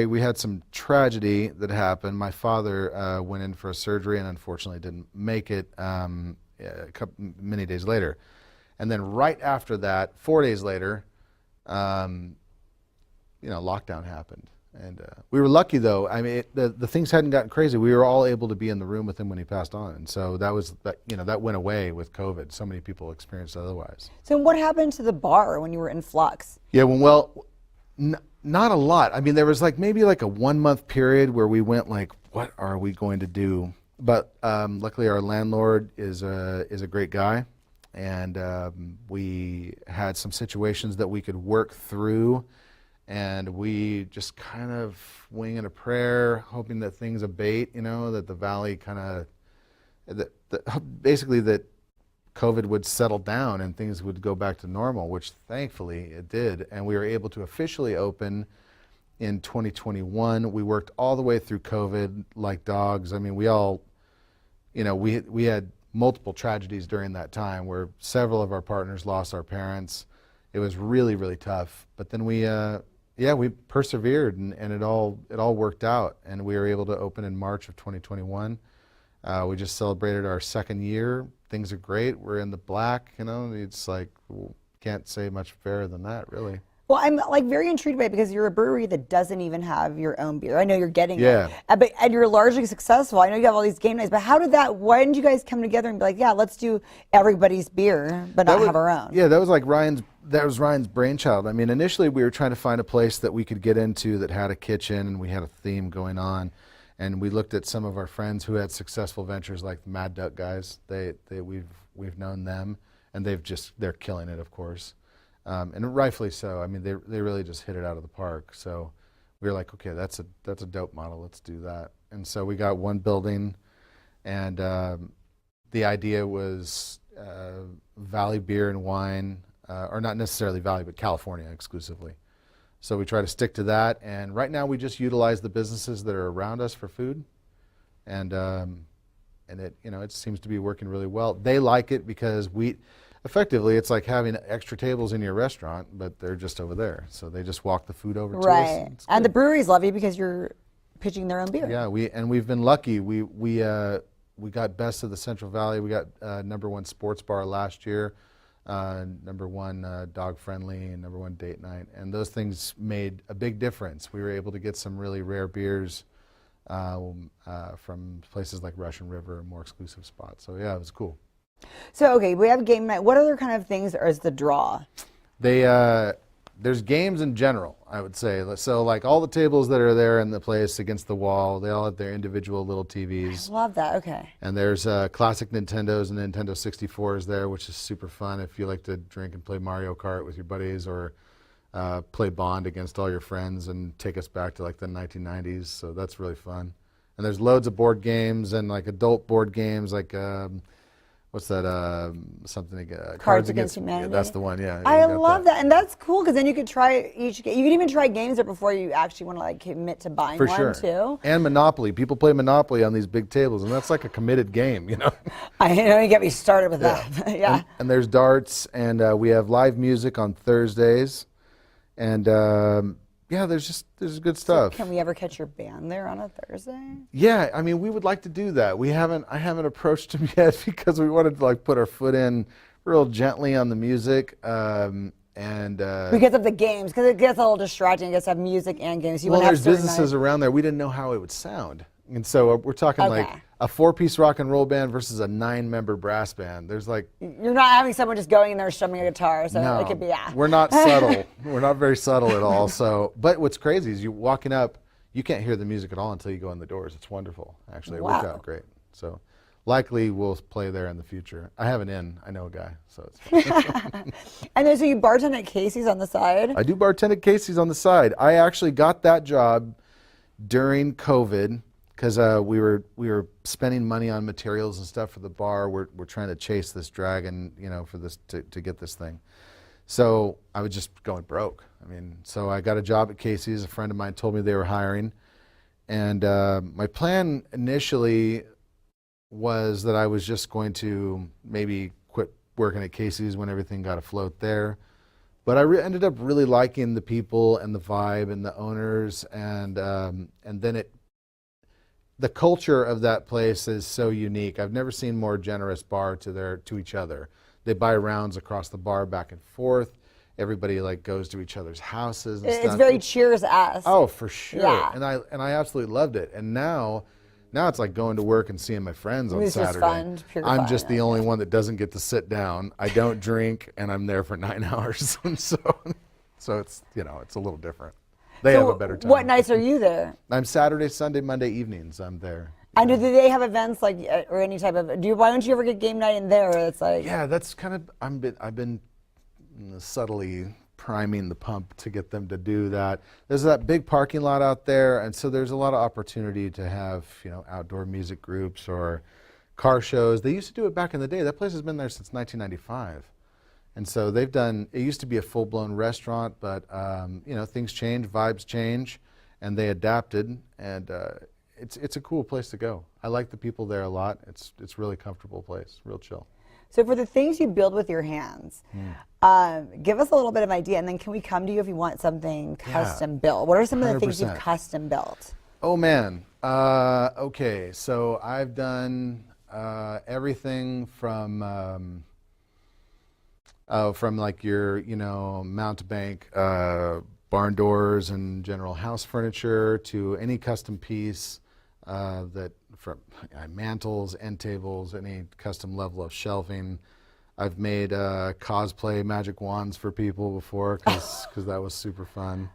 we had some tragedy that happened. My father went in for a surgery and unfortunately didn't make it many days later. And then right after that, 4 days later, lockdown happened. And we were lucky, though. I mean, the things hadn't gotten crazy. We were all able to be in the room with him when he passed on. And so that went away with COVID. So many people experienced it otherwise. So what happened to the bar when you were in flux? Yeah, not a lot. I mean, there was maybe a 1-month period where we went what are we going to do? But luckily our landlord is a great guy. And we had some situations that we could work through, and we just kind of winging a prayer, hoping that things abate, that the valley basically that COVID would settle down and things would go back to normal, which thankfully it did. And we were able to officially open in 2021. We worked all the way through COVID like dogs. I mean, we all, we had multiple tragedies during that time where several of our partners lost our parents. It was really, really tough. But then we persevered, and it all worked out, and we were able to open in March of 2021. We just celebrated our 2nd year. Things are great. We're in the black. It's can't say much fairer than that, really. Well, I'm very intrigued by it because you're a brewery that doesn't even have your own beer. I know you're getting it, and you're largely successful. I know you have all these game nights, but why didn't you guys come together and be like, yeah, let's do everybody's beer, but not have our own? Yeah, that was Ryan's brainchild. I mean, initially we were trying to find a place that we could get into that had a kitchen and we had a theme going on. And we looked at some of our friends who had successful ventures like the Mad Duck guys. We've known them, and they're killing it, of course. And rightfully so. I mean, they really just hit it out of the park. So we were like, okay, that's a dope model. Let's do that. And so we got one building, and the idea was Valley Beer and Wine, or not necessarily Valley, but California exclusively. So we try to stick to that. And right now we just utilize the businesses that are around us for food, and it seems to be working really well. They like it because effectively, it's like having extra tables in your restaurant, but they're just over there. So they just walk the food over to us. Right. And the breweries love you because you're pitching their own beer. Yeah, we've been lucky. We got Best of the Central Valley. We got #1 sports bar last year. #1 dog friendly, and #1 date night. And those things made a big difference. We were able to get some really rare beers from places like Russian River, more exclusive spots. So yeah, it was cool. So, okay, we have game night. What other kind of things is the draw? There's games in general, I would say. So like all the tables that are there in the place against the wall, they all have their individual little TVs. I love that, okay. And there's classic Nintendos and Nintendo 64s there, which is super fun if you like to drink and play Mario Kart with your buddies, or play Bond against all your friends and take us back to like the 1990s. So that's really fun. And there's loads of board games and like adult board games like what's that? Something Cards Against Humanity. Yeah, that's the one. Yeah. I love that, and that's cool because then you could try each game. You can even try games there before you actually want to like commit to buying For one sure. too. And Monopoly. People play Monopoly on these big tables, and that's like a committed game, you know. I know you get me started with that. Yeah. And there's darts, and we have live music on Thursdays, and yeah, there's good stuff. Can we ever catch your band there on a Thursday? Yeah, I mean, we would like to do that. I haven't approached them yet because we wanted to like put our foot in real gently on the music, and Because of the games, because it gets a little distracting. I guess have music and games. You well, wouldn't there's have certain businesses nights. around there. We didn't know how it would sound, and so we're talking like Okay. a 4-piece rock and roll band versus a 9-member brass band. There's like You're not having someone just going in there strumming a guitar, so no, it could be we're not subtle. We're not very subtle at all. So, but what's crazy is you walking up, you can't hear the music at all until you go in the doors. It's wonderful, actually. It worked Wow. out great. So, likely we'll play there in the future. I have an in. I know a guy, so it's fun. And then so you bartend at Casey's on the side. I do bartend at Casey's on the side. I actually got that job during COVID because we were spending money on materials and stuff for the bar. We're trying to chase this dragon, you know, for this to get this thing. So I was just going broke. I mean, so I got a job at Casey's. A friend of mine told me they were hiring, and my plan initially was that I was just going to maybe quit working at Casey's when everything got afloat there. But I ended up really liking the people and the vibe and the owners, and then the culture of that place is so unique. I've never seen more generous bar to each other. They buy rounds across the bar back and forth. Everybody like goes to each other's houses and stuff. It's very Cheers-esque. Oh, for sure. Yeah. And I absolutely loved it. And now it's like going to work and seeing my friends on It's just Saturday. fun, pure I'm fun, just the yeah. only one that doesn't get to sit down. I don't drink, and I'm there for 9 hours. And so it's, you know, it's a little different. They have a better time. What nights are you there? I'm Saturday, Sunday, Monday evenings. I'm there. And do they have events like or any type of? Why don't you ever get game night in there? It's like Yeah, that's kind of I've been subtly priming the pump to get them to do that. There's that big parking lot out there, and so there's a lot of opportunity to have, you know, outdoor music groups or car shows. They used to do it back in the day. That place has been there since 1995. And so they've done, it used to be a full-blown restaurant, but you know, things change, vibes change, and they adapted, and it's a cool place to go. I like the people there a lot. It's a really comfortable place, real chill. so for the things you build with your hands. Give us a little bit of idea, and then can we come to you if you want something custom built? What are some of the things you've 100%. custom built? Oh man, okay, so I've done everything from like your, you know, mountebank barn doors and general house furniture to any custom piece that from mantles, end tables, any custom level of shelving. I've made cosplay magic wands for people before because that was super fun.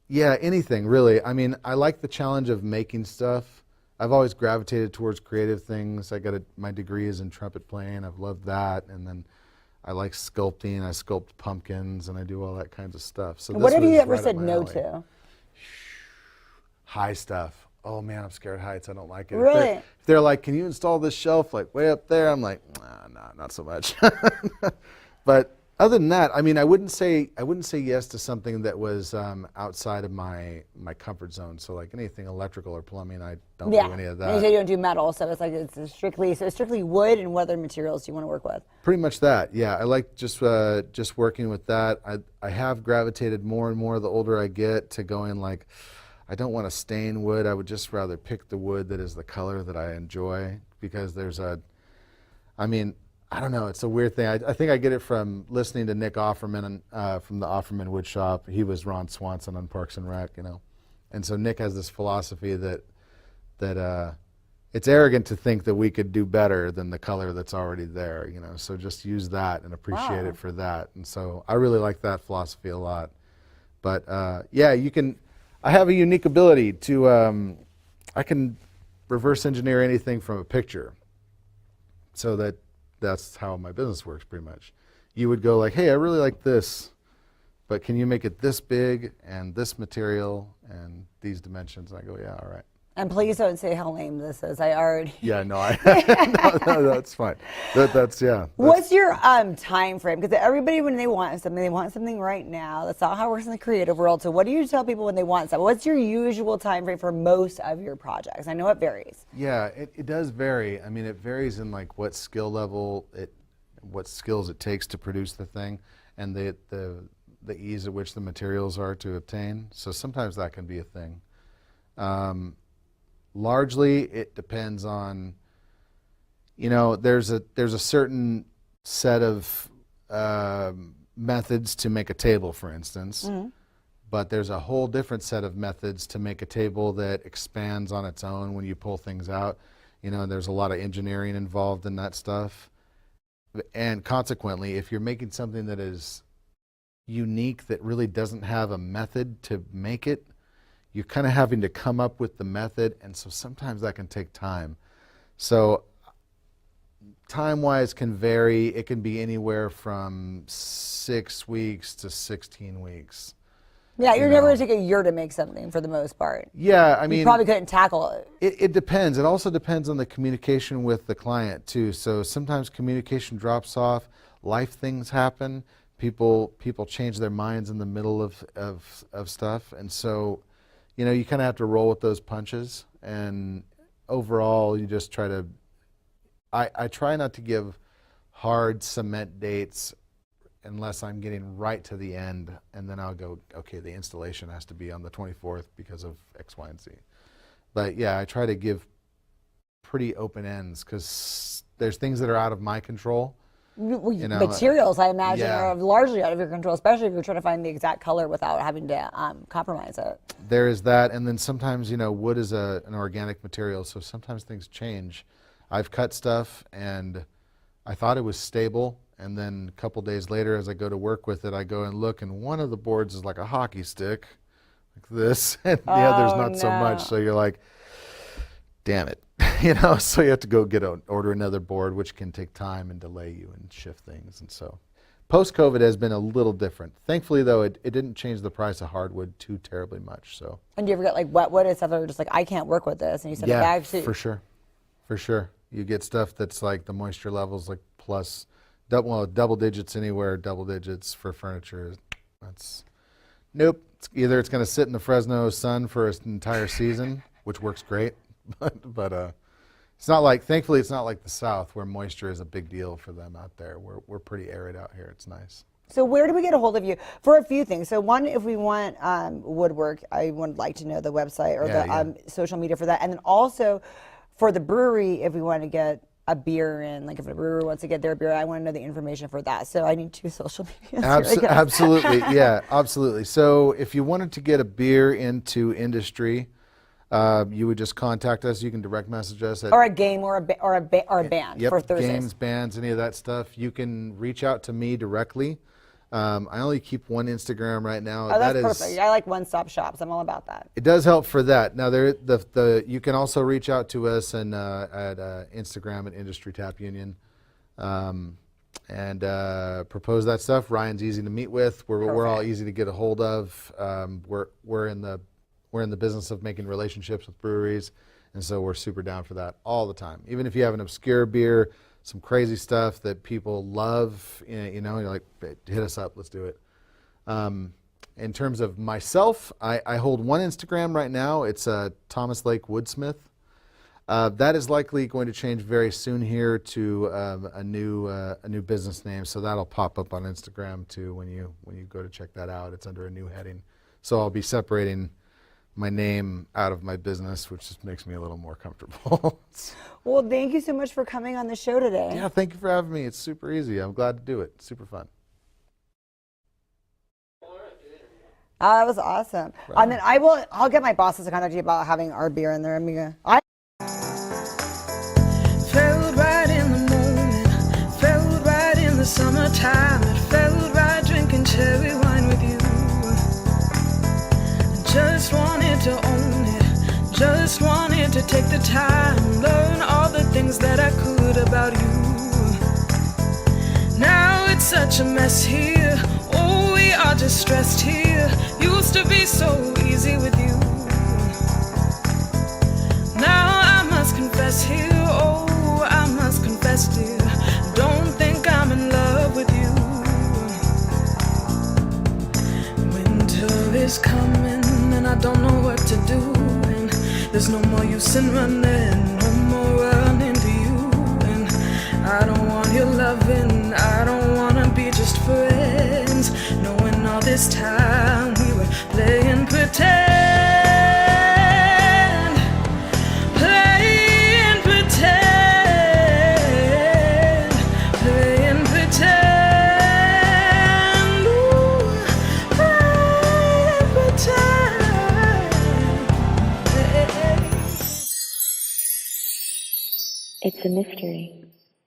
Yeah, anything really. I mean, I like the challenge of making stuff. I've always gravitated towards creative things. My degree is in trumpet playing. I've loved that, and then I like sculpting. I sculpt pumpkins, and I do all that kinds of stuff. So What this have you was ever right up said my no alley. to? High stuff. Oh man, I'm scared of heights. I don't like it. Really? If they're like, can you install this shelf like way up there? I'm like, nah, not so much. But other than that, I mean, I wouldn't say yes to something that was outside of my comfort zone. So like anything electrical or plumbing, I don't do any of And you say that. you don't do metal, so it's like it's strictly wood, and what other materials do you want to work with? Pretty much that. Yeah, I like just working with that. I have gravitated more and more the older I get to going like, I don't want to stain wood. I would just rather pick the wood that is the color that I enjoy, because I mean, I don't know. It's a weird thing. I think I get it from listening to Nick Offerman from the Offerman Wood Shop. He was Ron Swanson on Parks and Rec, you know. And so Nick has this philosophy that it's arrogant to think that we could do better than the color that's already there, you know. So just use that and appreciate it for that. And so I really like that philosophy a lot. But yeah, you can. I have a unique ability to. I can reverse engineer anything from a picture. So that's how my business works pretty much. You would go like, hey, I really like this, but can you make it this big and this material and these dimensions? And I go, yeah, all right. And please don't say how lame this is. I already. Yeah, no, no, that's fine. That's yeah. What's your time frame? Because everybody, when they want something right now. That's not how it works in the creative world. So what do you tell people when they want something? What's your usual time frame for most of your projects? I know it varies. Yeah, it does vary. I mean, it varies in like what skill level what skills it takes to produce the thing, and the ease at which the materials are to obtain. So sometimes that can be a thing. Largely, it depends on, you know, there's a certain set of methods to make a table, for instance, but there's a whole different set of methods to make a table that expands on its own when you pull things out. You know, there's a lot of engineering involved in that stuff. And consequently, if you're making something that is unique that really doesn't have a method to make it, you're kind of having to come up with the method, and so sometimes that can take time. So time-wise can vary. It can be anywhere from 6 weeks to 16 weeks. Yeah, you're never going to take a year to make something for the most part. Yeah, I mean, you probably couldn't tackle it. It depends. It also depends on the communication with the client too. So sometimes communication drops off. Life things happen. People change their minds in the middle of stuff, and so, you know, you kind of have to roll with those punches. And overall, you just try to. I try not to give hard cement dates unless I'm getting right to the end, and then I'll go, okay, the installation has to be on the 24th because of X, Y, and Z. But yeah, I try to give pretty open ends because there's things that are out of my control. You know, materials, I imagine, yeah. are largely out of your control, especially if you're trying to find the exact color without having to compromise it. There is that, and then sometimes, you know, wood is an organic material, so sometimes things change. I've cut stuff, and I thought it was stable, and then a couple days later, as I go to work with it, I go and look, and one of the boards is like a hockey stick, like this, and the other's not so much. So you're like, damn it. You know, so you have to go order another board, which can take time and delay you and shift things. And so post-COVID has been a little different. Thankfully, though, it didn't change the price of hardwood too terribly much. So. And do you ever get like wetwood and stuff that are just like, I can't work with this? And you said, yeah, actually, for sure. For sure. You get stuff that's like the moisture levels like plus, double digits anywhere, double digits for furniture. That's, nope. Either it's going to sit in the Fresno sun for an entire season, which works great. But it's not like, thankfully, it's not like the South where moisture is a big deal for them out there. We're pretty arid out here. It's nice. So where do we get a hold of you? For a few things. So one, if we want woodwork, I would like to know the website or the social media for that. And then also for the brewery, if we want to get a beer in, like if a brewer wants to get their beer, I want to know the information for that. So I need 2 social medias. Absolutely, yeah, absolutely. So if you wanted to get a beer into industry, you would just contact us. You can direct message us. Or a game or a band for Thursdays. Games, bands, any of that stuff. You can reach out to me directly. I only keep one Instagram right now. Oh, that's perfect. I like one-stop shops. I'm all about that. It does help for that. Now, you can also reach out to us at Instagram at Industry Tap Union and propose that stuff. Ryan's easy to meet with. We're all easy to get a hold of. We're in the business of making relationships with breweries, and so we're super down for that all the time. Even if you have an obscure beer, some crazy stuff that people love, you know, you're like, hit us up, let's do it. In terms of myself, I hold one Instagram right now. It's Thomas Lake Woodsmith. That is likely going to change very soon here to a new business name, so that'll pop up on Instagram too when you go to check that out. It's under a new heading, so I'll be separating my name out of my business, which just makes me a little more comfortable. Well, thank you so much for coming on the show today. Yeah, thank you for having me. It's super easy. I'm glad to do it. Super fun. That was awesome. Right. And then I'll get my bosses to contact you about having our beer in there. Felt right in the moment, felt right in the summertime. It felt right drinking cherry wine with you. Just wanted to own it, just wanted to take the time, learn all the things that I could about you. Now it's such a mess here, oh, we are just stressed here. Used to be so easy with you. Now I must confess here, oh, I must confess, dear, don't think I'm in love with you. Winter is coming and I don't know what to do, and there's no more use in running, no more running to you. And I don't want your loving, I don't wanna be just friends, knowing all this time we were playing pretend. It's a mystery.